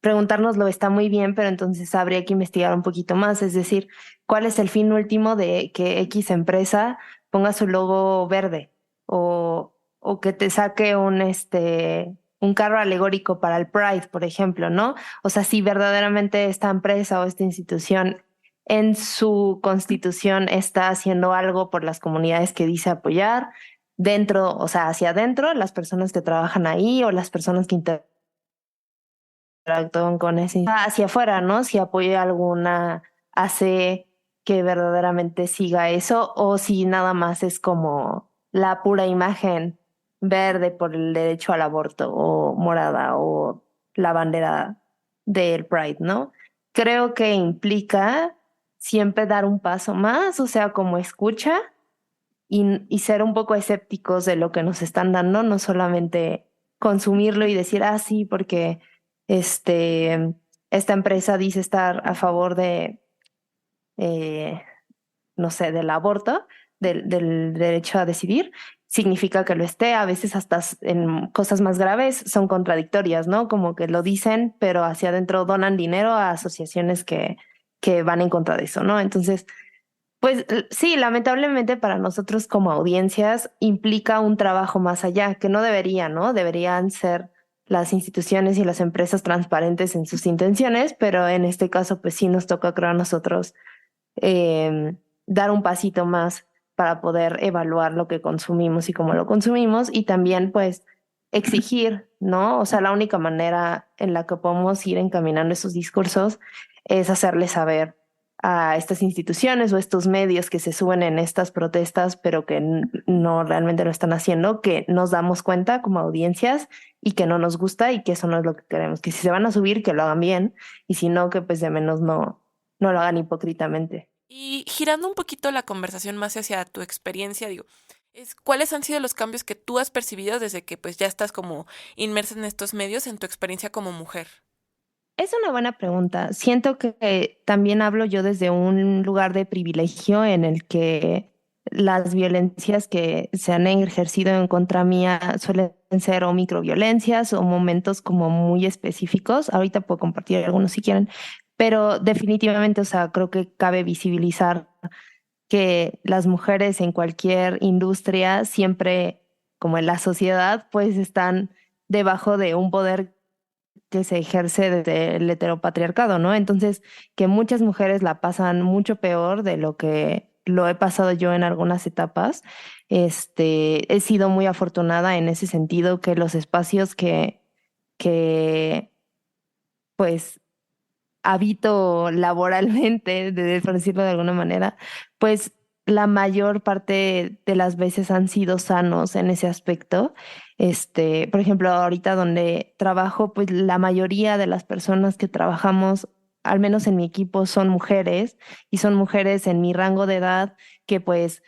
Preguntárnoslo está muy bien, pero entonces habría que investigar un poquito más, es decir, ¿cuál es el fin último de que X empresa ponga su logo verde o que te saque un carro alegórico para el Pride, por ejemplo, ¿no? O sea, si verdaderamente esta empresa o esta institución en su constitución está haciendo algo por las comunidades que dice apoyar, dentro, o sea, hacia adentro, las personas que trabajan ahí o las personas que interactúan con ese hacia afuera, ¿no? Si apoya alguna, hace que verdaderamente siga eso o si nada más es como la pura imagen verde por el derecho al aborto o morada o la bandera del Pride, ¿no? Creo que implica siempre dar un paso más, o sea, como escucha y ser un poco escépticos de lo que nos están dando, no solamente consumirlo y decir, ah, sí, porque este, esta empresa dice estar a favor de, eh, no sé, del aborto, del derecho a decidir, significa que lo esté. A veces hasta en cosas más graves son contradictorias, ¿no? Como que lo dicen, pero hacia adentro donan dinero a asociaciones que van en contra de eso, ¿no? Entonces, pues sí, lamentablemente para nosotros como audiencias implica un trabajo más allá, que no debería, ¿no? Deberían ser las instituciones y las empresas transparentes en sus intenciones, pero en este caso pues sí nos toca, creo, a nosotros dar un pasito más para poder evaluar lo que consumimos y cómo lo consumimos y también pues exigir, ¿no? O sea, la única manera en la que podemos ir encaminando esos discursos es hacerles saber a estas instituciones o estos medios que se suben en estas protestas, pero que no realmente lo están haciendo, que nos damos cuenta como audiencias y que no nos gusta y que eso no es lo que queremos, que si se van a subir, que lo hagan bien y si no, que pues de menos no lo hagan hipócritamente. Y girando un poquito la conversación más hacia tu experiencia, digo, ¿cuáles han sido los cambios que tú has percibido desde que pues ya estás como inmersa en estos medios en tu experiencia como mujer? Es una buena pregunta. Siento que también hablo yo desde un lugar de privilegio en el que las violencias que se han ejercido en contra mía suelen ser o microviolencias o momentos como muy específicos. Ahorita puedo compartir algunos si quieren, pero definitivamente, o sea, creo que cabe visibilizar que las mujeres en cualquier industria siempre, como en la sociedad, pues están debajo de un poder que se ejerce desde el heteropatriarcado, ¿no? Entonces, que muchas mujeres la pasan mucho peor de lo que lo he pasado yo en algunas etapas. He sido muy afortunada en ese sentido que los espacios que pues habito laboralmente, por decirlo de alguna manera, pues la mayor parte de las veces han sido sanos en ese aspecto. Por ejemplo, ahorita donde trabajo, pues la mayoría de las personas que trabajamos, al menos en mi equipo, son mujeres y son mujeres en mi rango de edad que pues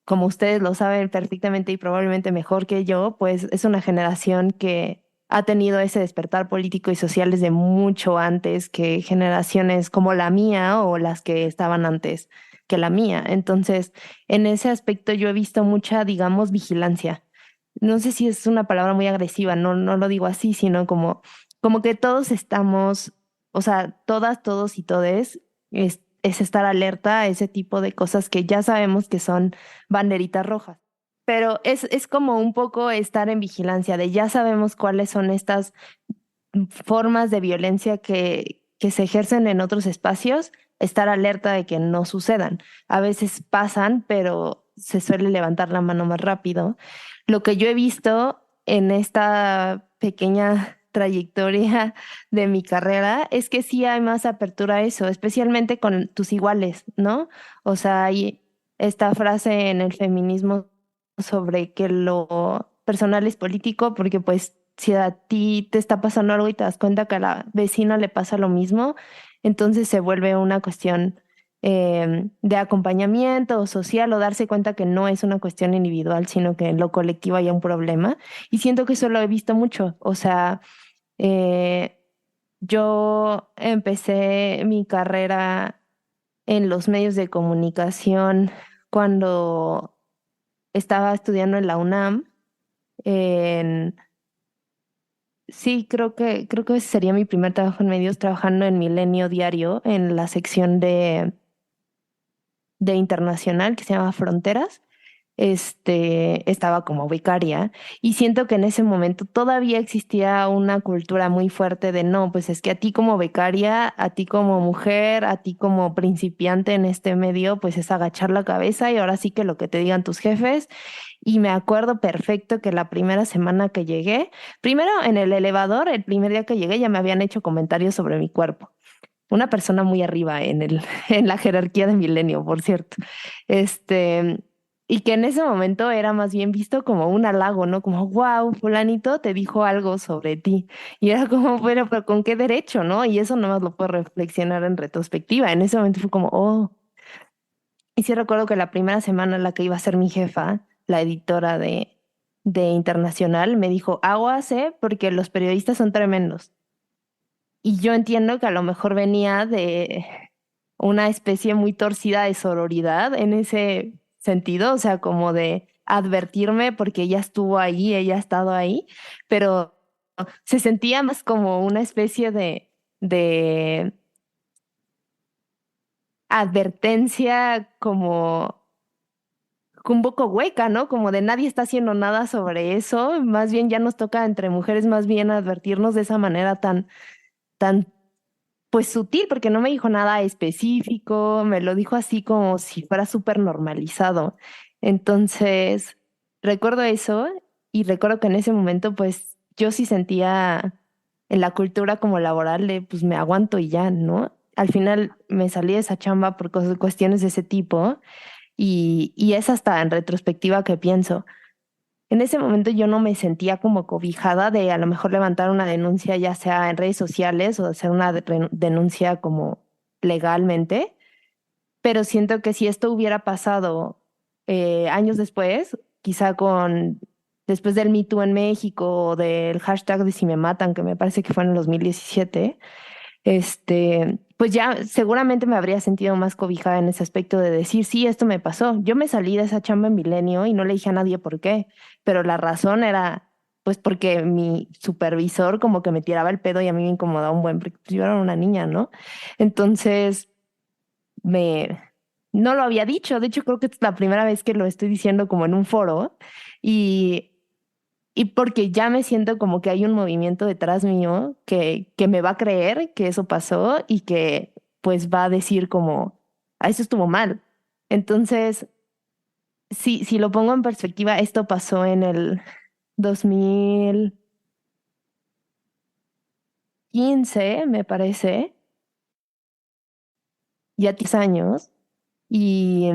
como ustedes lo saben perfectamente y probablemente mejor que yo, pues es una generación que ha tenido ese despertar político y social desde mucho antes que generaciones como la mía o las que estaban antes que la mía. Entonces, en ese aspecto yo he visto mucha, digamos, vigilancia. No sé si es una palabra muy agresiva, no lo digo así, sino como que todos estamos, o sea, todas, todos y todes, es estar alerta a ese tipo de cosas que ya sabemos que son banderitas rojas. Pero es como un poco estar en vigilancia de ya sabemos cuáles son estas formas de violencia que se ejercen en otros espacios, estar alerta de que no sucedan. A veces pasan, pero se suele levantar la mano más rápido. Lo que yo he visto en esta pequeña trayectoria de mi carrera es que sí hay más apertura a eso, especialmente con tus iguales, ¿no? O sea, hay esta frase en el feminismo sobre que lo personal es político, porque pues si a ti te está pasando algo y te das cuenta que a la vecina le pasa lo mismo, entonces se vuelve una cuestión de acompañamiento social o darse cuenta que no es una cuestión individual, sino que en lo colectivo hay un problema. Y siento que eso lo he visto mucho. O sea, eh, yo empecé mi carrera en los medios de comunicación cuando estaba estudiando en la UNAM. En, sí, creo que ese sería mi primer trabajo en medios, trabajando en Milenio Diario, en la sección de internacional que se llama Fronteras. Estaba como becaria y siento que en ese momento todavía existía una cultura muy fuerte de no, pues es que a ti como becaria, a ti como mujer, a ti como principiante en este medio, pues es agachar la cabeza y ahora sí que lo que te digan tus jefes. Y me acuerdo perfecto que la primera semana que llegué, primero en el elevador, el primer día que llegué ya me habían hecho comentarios sobre mi cuerpo. Una persona muy arriba en la jerarquía de Milenio, por cierto. Este, y que en ese momento era más bien visto como un halago, ¿no? Como, wow, fulanito te dijo algo sobre ti. Y era como, bueno, pero ¿con qué derecho, no? Y eso nomás lo puedo reflexionar en retrospectiva. En ese momento fue como, oh. Y sí recuerdo que la primera semana en la que iba a ser mi jefa, la editora de Internacional, me dijo, aguas, porque los periodistas son tremendos. Y yo entiendo que a lo mejor venía de una especie muy torcida de sororidad en ese sentido, o sea, como de advertirme porque ella estuvo ahí, ella ha estado ahí, pero se sentía más como una especie de advertencia como un poco hueca, ¿no? Como de nadie está haciendo nada sobre eso, más bien ya nos toca entre mujeres más bien advertirnos de esa manera tan pues sutil, porque no me dijo nada específico, me lo dijo así como si fuera súper normalizado. Entonces, recuerdo eso y recuerdo que en ese momento, pues yo sí sentía en la cultura como laboral de, pues me aguanto y ya, ¿no? Al final me salí de esa chamba por cuestiones de ese tipo y es hasta en retrospectiva que pienso. En ese momento yo no me sentía como cobijada de a lo mejor levantar una denuncia, ya sea en redes sociales o hacer una denuncia como legalmente, pero siento que si esto hubiera pasado años después, quizá después del Me Too en México o del hashtag de Si Me Matan, que me parece que fue en el 2017, pues ya seguramente me habría sentido más cobijada en ese aspecto de decir, sí, esto me pasó. Yo me salí de esa chamba en Milenio y no le dije a nadie por qué, pero la razón era, pues porque mi supervisor como que me tiraba el pedo y a mí me incomodaba un buen, porque pues, yo era una niña, ¿no? Entonces, me, no lo había dicho, de hecho creo que es la primera vez que lo estoy diciendo como en un foro y y porque ya me siento como que hay un movimiento detrás mío que me va a creer que eso pasó y que pues va a decir como, ah, eso estuvo mal. Entonces, si lo pongo en perspectiva, esto pasó en el 2015, me parece, ya 10 años. Y,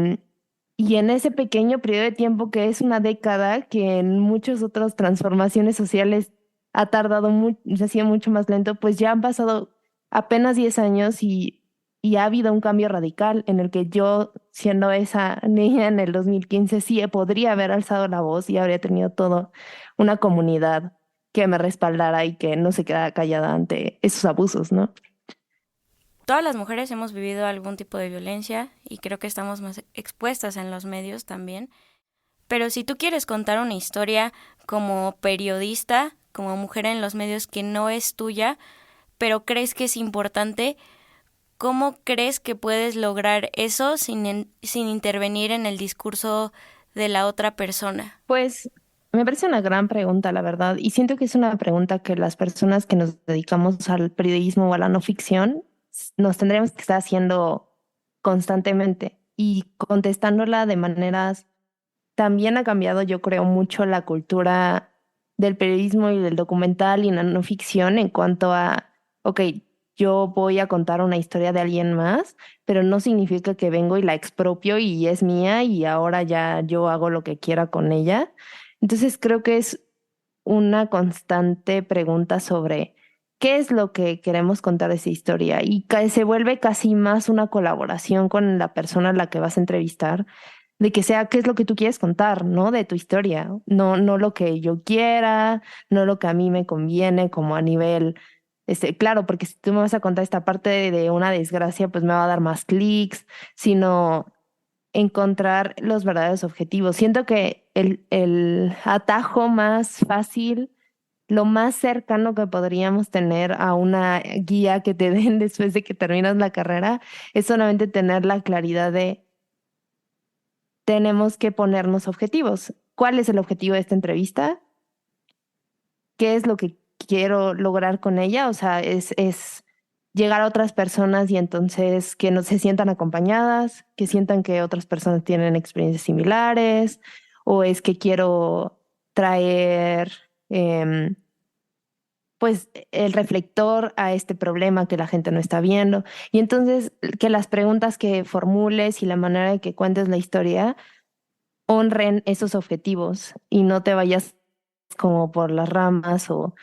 y en ese pequeño periodo de tiempo que es una década, que en muchas otras transformaciones sociales ha tardado mucho, ha sido mucho más lento, pues ya han pasado apenas 10 años y y ha habido un cambio radical en el que yo, siendo esa niña en el 2015, sí podría haber alzado la voz y habría tenido toda una comunidad que me respaldara y que no se quedara callada ante esos abusos, ¿no? Todas las mujeres hemos vivido algún tipo de violencia y creo que estamos más expuestas en los medios también. Pero si tú quieres contar una historia como periodista, como mujer en los medios que no es tuya, pero crees que es importante, ¿cómo crees que puedes lograr eso sin intervenir en el discurso de la otra persona? Pues me parece una gran pregunta, la verdad, y siento que es una pregunta que las personas que nos dedicamos al periodismo o a la no ficción nos tendremos que estar haciendo constantemente y contestándola de maneras. También ha cambiado, yo creo, mucho la cultura del periodismo y del documental y la no ficción en cuanto a, ok, yo voy a contar una historia de alguien más, pero no significa que vengo y la expropio y es mía y ahora ya yo hago lo que quiera con ella. Entonces creo que es una constante pregunta sobre qué es lo que queremos contar de esa historia y se vuelve casi más una colaboración con la persona a la que vas a entrevistar, de que sea qué es lo que tú quieres contar, ¿no? De tu historia, no lo que yo quiera, no lo que a mí me conviene como a nivel, claro, porque si tú me vas a contar esta parte de una desgracia, pues me va a dar más clics, sino encontrar los verdaderos objetivos. Siento que el atajo más fácil, lo más cercano que podríamos tener a una guía que te den después de que terminas la carrera, es solamente tener la claridad de tenemos que ponernos objetivos. ¿Cuál es el objetivo de esta entrevista? ¿Qué es lo que quiero lograr con ella? O sea, es llegar a otras personas y entonces que no se sientan acompañadas, que sientan que otras personas tienen experiencias similares, o es que quiero traer pues el reflector a este problema que la gente no está viendo. Y entonces que las preguntas que formules y la manera de que cuentes la historia honren esos objetivos y no te vayas como por las ramas o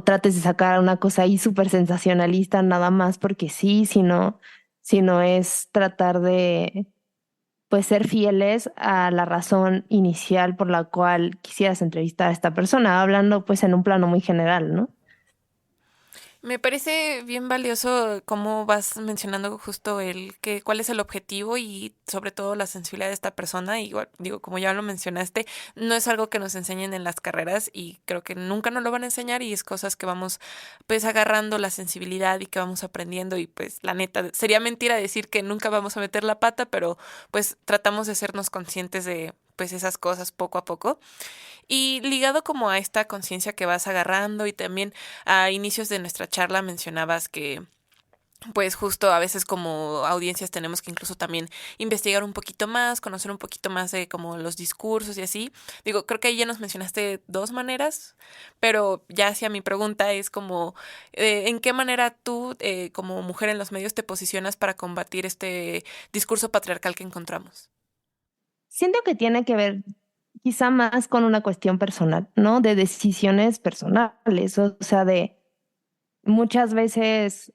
trates de sacar una cosa ahí súper sensacionalista nada más porque sí, sino es tratar de pues ser fieles a la razón inicial por la cual quisieras entrevistar a esta persona, hablando pues en un plano muy general, ¿no? Me parece bien valioso cómo vas mencionando justo cuál es el objetivo y sobre todo la sensibilidad de esta persona. Igual, digo, como ya lo mencionaste, no es algo que nos enseñen en las carreras y creo que nunca nos lo van a enseñar y es cosas que vamos pues agarrando la sensibilidad y que vamos aprendiendo y pues la neta, sería mentira decir que nunca vamos a meter la pata, pero pues tratamos de sernos conscientes de pues esas cosas poco a poco. Y ligado como a esta conciencia que vas agarrando y también a inicios de nuestra charla mencionabas que pues justo a veces como audiencias tenemos que incluso también investigar un poquito más, conocer un poquito más de como los discursos y así. Digo, creo que ahí ya nos mencionaste dos maneras, pero ya hacia mi pregunta es como, ¿en qué manera tú como mujer en los medios te posicionas para combatir este discurso patriarcal que encontramos? Siento que tiene que ver quizá más con una cuestión personal, ¿no? De decisiones personales, o sea, de muchas veces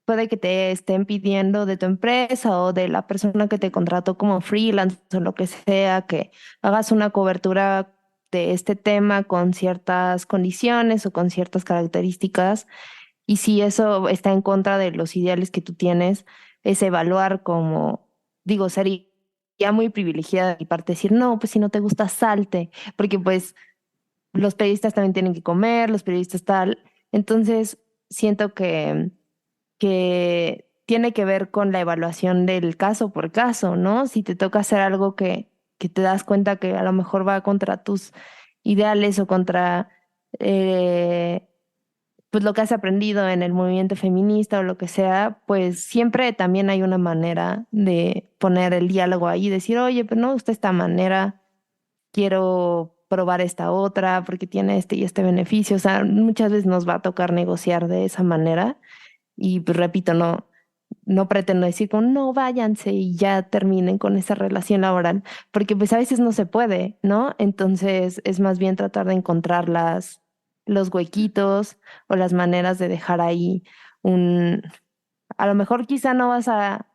puede que te estén pidiendo de tu empresa o de la persona que te contrató como freelance o lo que sea, que hagas una cobertura de este tema con ciertas condiciones o con ciertas características. Y si eso está en contra de los ideales que tú tienes, es evaluar como, digo, sería muy privilegiada de mi parte decir, no, pues si no te gusta, salte, porque pues los periodistas también tienen que comer, los periodistas tal. Entonces, siento que tiene que ver con la evaluación del caso por caso, ¿no? Si te toca hacer algo que te das cuenta que a lo mejor va contra tus ideales o contra pues lo que has aprendido en el movimiento feminista o lo que sea, pues siempre también hay una manera de poner el diálogo ahí y decir, oye, pero no me gusta esta manera, quiero probar esta otra porque tiene este y este beneficio. O sea, muchas veces nos va a tocar negociar de esa manera y pues repito, no pretendo decir como no váyanse y ya terminen con esa relación laboral, porque pues a veces no se puede, ¿no? Entonces es más bien tratar de encontrar los huequitos o las maneras de dejar ahí un, a lo mejor quizá no vas a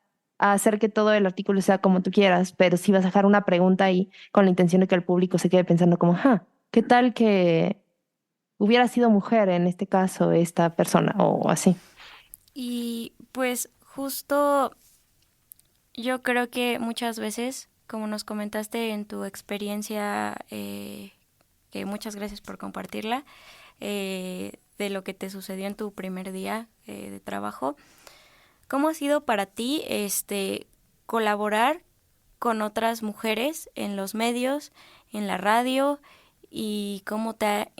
a hacer que todo el artículo sea como tú quieras, pero sí vas a dejar una pregunta ahí con la intención de que el público se quede pensando como, ¿qué tal que hubiera sido mujer en este caso esta persona o así? Y pues justo yo creo que muchas veces, como nos comentaste en tu experiencia, que muchas gracias por compartirla, de lo que te sucedió en tu primer día de trabajo, ¿cómo ha sido para ti colaborar con otras mujeres en los medios, en la radio, y cómo te ha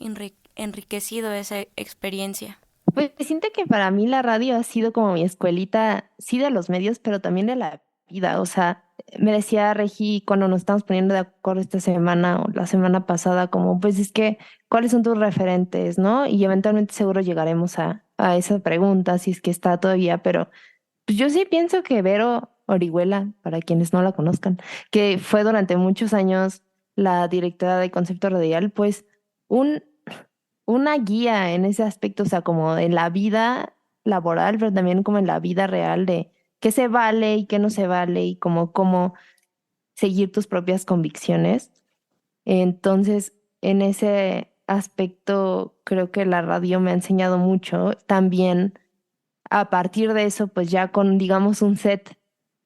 enriquecido esa experiencia? Pues siento que para mí la radio ha sido como mi escuelita, sí de los medios, pero también de la vida. O sea, me decía Regi cuando nos estamos poniendo de acuerdo esta semana o la semana pasada, como, pues es que, ¿cuáles son tus referentes, no? Y eventualmente seguro llegaremos a esa pregunta, si es que está todavía, pero pues yo sí pienso que Vero Orihuela, para quienes no la conozcan, que fue durante muchos años la directora de Concepto Radial, pues un una guía en ese aspecto, o sea, como en la vida laboral, pero también como en la vida real de qué se vale y qué no se vale y como cómo seguir tus propias convicciones. Entonces, en ese aspecto, creo que la radio me ha enseñado mucho. También a partir de eso, pues ya con, digamos, un set,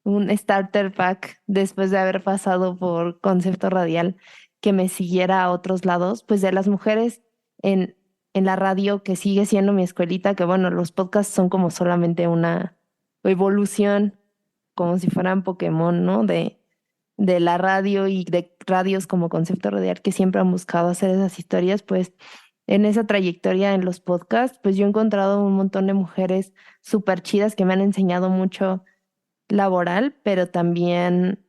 un starter pack, después de haber pasado por Concepto Radial, que me siguiera a otros lados, pues de las mujeres en, en la radio, que sigue siendo mi escuelita, que bueno, los podcasts son como solamente una evolución, como si fueran Pokémon, ¿no? De la radio y de radios como Concepto Radial, que siempre han buscado hacer esas historias, pues en esa trayectoria en los podcasts, pues yo he encontrado un montón de mujeres súper chidas que me han enseñado mucho laboral, pero también,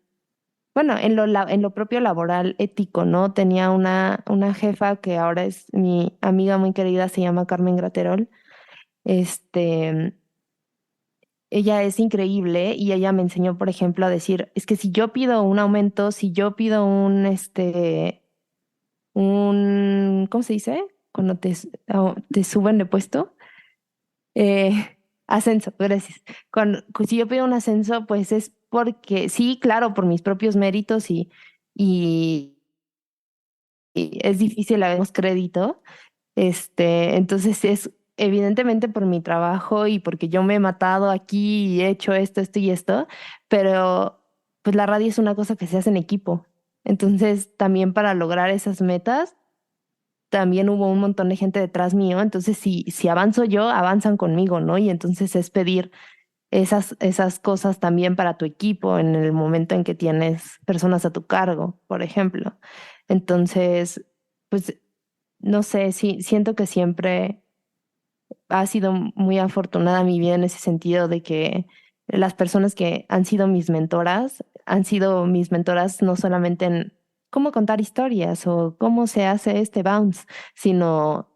bueno, en lo propio laboral ético, ¿no? Tenía una jefa que ahora es mi amiga muy querida, se llama Carmen Graterol. Este, ella es increíble y ella me enseñó, por ejemplo, a decir, es que si yo pido un aumento, si yo pido ¿cómo se dice? Cuando te suben de puesto. Ascenso, gracias. Si yo pido un ascenso, pues es porque, sí, claro, por mis propios méritos y, y es difícil a veces crédito. Entonces es evidentemente por mi trabajo y porque yo me he matado aquí y he hecho esto, esto y esto, pero pues la radio es una cosa que se hace en equipo. Entonces también para lograr esas metas también hubo un montón de gente detrás mío, entonces si avanzo yo, avanzan conmigo, ¿no? Y entonces es pedir esas cosas también para tu equipo en el momento en que tienes personas a tu cargo, por ejemplo. Entonces, pues, no sé, sí, siento que siempre ha sido muy afortunada mi vida en ese sentido de que las personas que han sido mis mentoras no solamente en cómo contar historias o cómo se hace este bounce, sino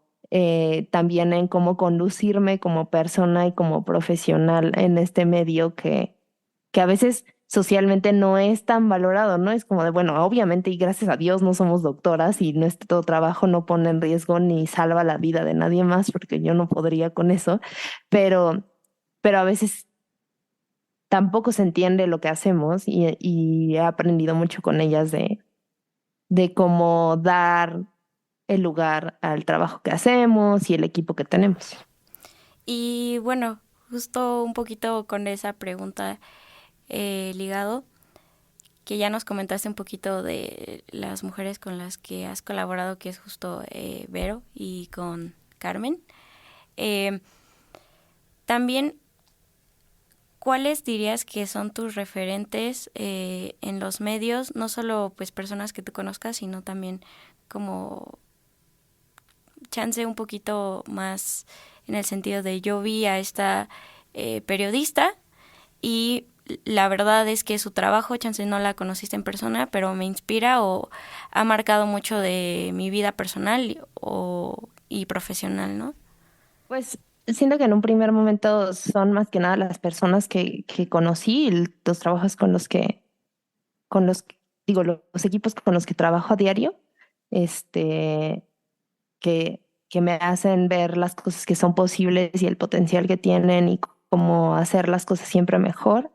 también en cómo conducirme como persona y como profesional en este medio que a veces socialmente no es tan valorado, ¿no? Es como de, bueno, obviamente y gracias a Dios no somos doctoras y nuestro trabajo no pone en riesgo ni salva la vida de nadie más, porque yo no podría con eso, pero, pero a veces tampoco se entiende lo que hacemos y he aprendido mucho con ellas de cómo dar el lugar al trabajo que hacemos y el equipo que tenemos. Y bueno, justo un poquito con esa pregunta ligado, que ya nos comentaste un poquito de las mujeres con las que has colaborado, que es justo Vero y con Carmen. También, ¿cuáles dirías que son tus referentes en los medios? No solo pues personas que tú conozcas, sino también como chance un poquito más en el sentido de yo vi a esta periodista y la verdad es que su trabajo, chance no la conociste en persona, pero me inspira o ha marcado mucho de mi vida personal y profesional, ¿no? Pues siento que en un primer momento son más que nada las personas que conocí, y los trabajos con los, digo, los equipos con los que trabajo a diario, este, que me hacen ver las cosas que son posibles y el potencial que tienen y cómo hacer las cosas siempre mejor.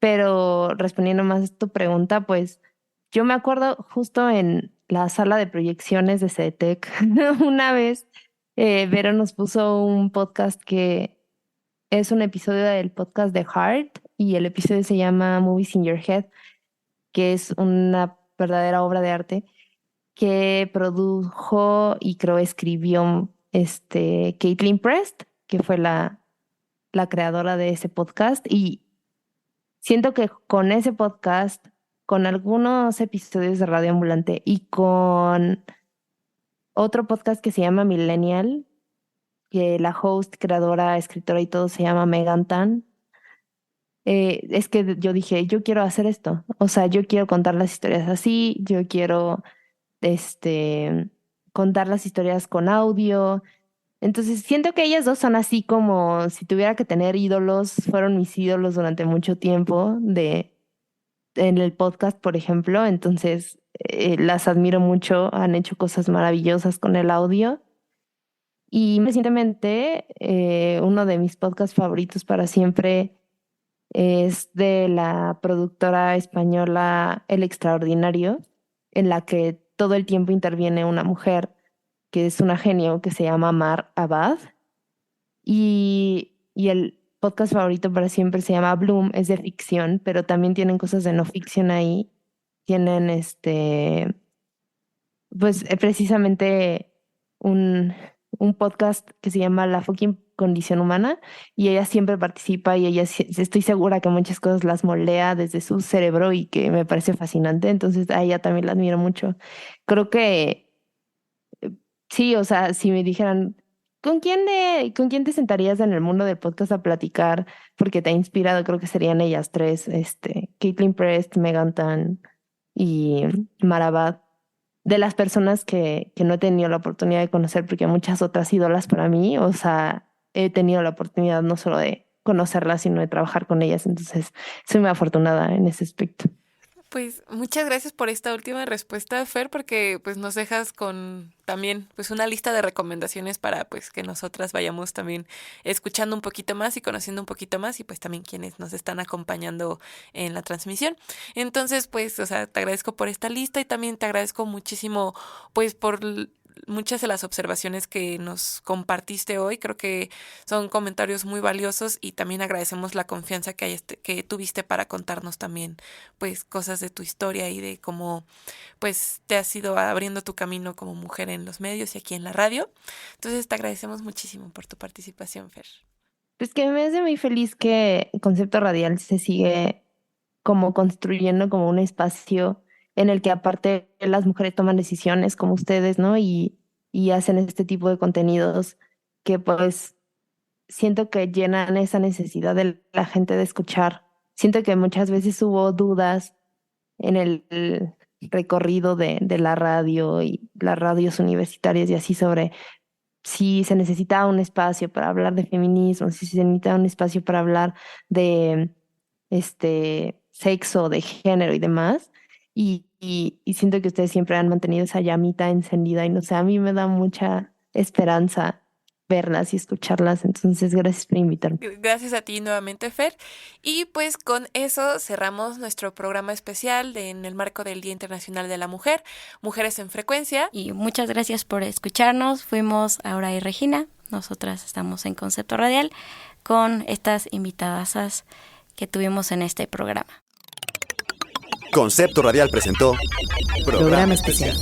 Pero respondiendo más a tu pregunta, pues yo me acuerdo justo en la sala de proyecciones de CETEC, una vez Vero nos puso un podcast que es un episodio del podcast de Heart y el episodio se llama Movies in Your Head, que es una verdadera obra de arte que produjo y creo escribió Caitlin Prest, que fue la creadora de ese podcast. Y siento que con ese podcast, con algunos episodios de Radio Ambulante y con otro podcast que se llama Millennial, que la host, creadora, escritora y todo se llama Megan Tan, es que yo dije, yo quiero hacer esto. O sea, yo quiero contar las historias así, yo quiero contar las historias con audio. Entonces siento que ellas dos son así como si tuviera que tener ídolos, fueron mis ídolos durante mucho tiempo en el podcast, por ejemplo. Entonces las admiro mucho, han hecho cosas maravillosas con el audio. Y recientemente uno de mis podcasts favoritos para siempre es de la productora española El Extraordinario, en la que todo el tiempo interviene una mujer que es una genio que se llama Mar Abad. Y el podcast favorito para siempre se llama Bloom, es de ficción, pero también tienen cosas de no ficción ahí. Tienen pues precisamente un podcast que se llama La fucking condición humana y ella siempre participa y ella estoy segura que muchas cosas las moldea desde su cerebro y que me parece fascinante, entonces a ella también la admiro mucho. Creo que sí, o sea, si me dijeran, con quién te sentarías en el mundo del podcast a platicar? Porque te ha inspirado, creo que serían ellas tres, Caitlin Prest, Megan Tan y Marabad, de las personas que no he tenido la oportunidad de conocer, porque hay muchas otras ídolas para mí, o sea, he tenido la oportunidad no solo de conocerlas, sino de trabajar con ellas, entonces soy muy afortunada en ese aspecto. Pues muchas gracias por esta última respuesta, Fer, porque pues nos dejas con también pues una lista de recomendaciones para pues que nosotras vayamos también escuchando un poquito más y conociendo un poquito más y pues también quienes nos están acompañando en la transmisión. Entonces, pues, o sea, te agradezco por esta lista y también te agradezco muchísimo pues por muchas de las observaciones que nos compartiste hoy. Creo que son comentarios muy valiosos y también agradecemos la confianza que tuviste para contarnos también pues cosas de tu historia y de cómo pues te has ido abriendo tu camino como mujer en los medios y aquí en la radio. Entonces te agradecemos muchísimo por tu participación, Fer. Pues que me hace muy feliz que Concepto Radial se sigue como construyendo como un espacio en el que aparte las mujeres toman decisiones como ustedes, ¿no? Y hacen este tipo de contenidos que pues siento que llenan esa necesidad de la gente de escuchar. Siento que muchas veces hubo dudas en el recorrido de la radio y las radios universitarias y así sobre si se necesitaba un espacio para hablar de feminismo, si se necesitaba un espacio para hablar de sexo, de género y demás. Y siento que ustedes siempre han mantenido esa llamita encendida y no sé, a mí me da mucha esperanza verlas y escucharlas. Entonces, gracias por invitarme. Gracias a ti nuevamente, Fer. Y pues con eso cerramos nuestro programa especial en el marco del Día Internacional de la Mujer, Mujeres en Frecuencia. Y muchas gracias por escucharnos. Fuimos Aura y Regina. Nosotras estamos en Concepto Radial con estas invitadasas que tuvimos en este programa. Concepto Radial presentó Programa especial.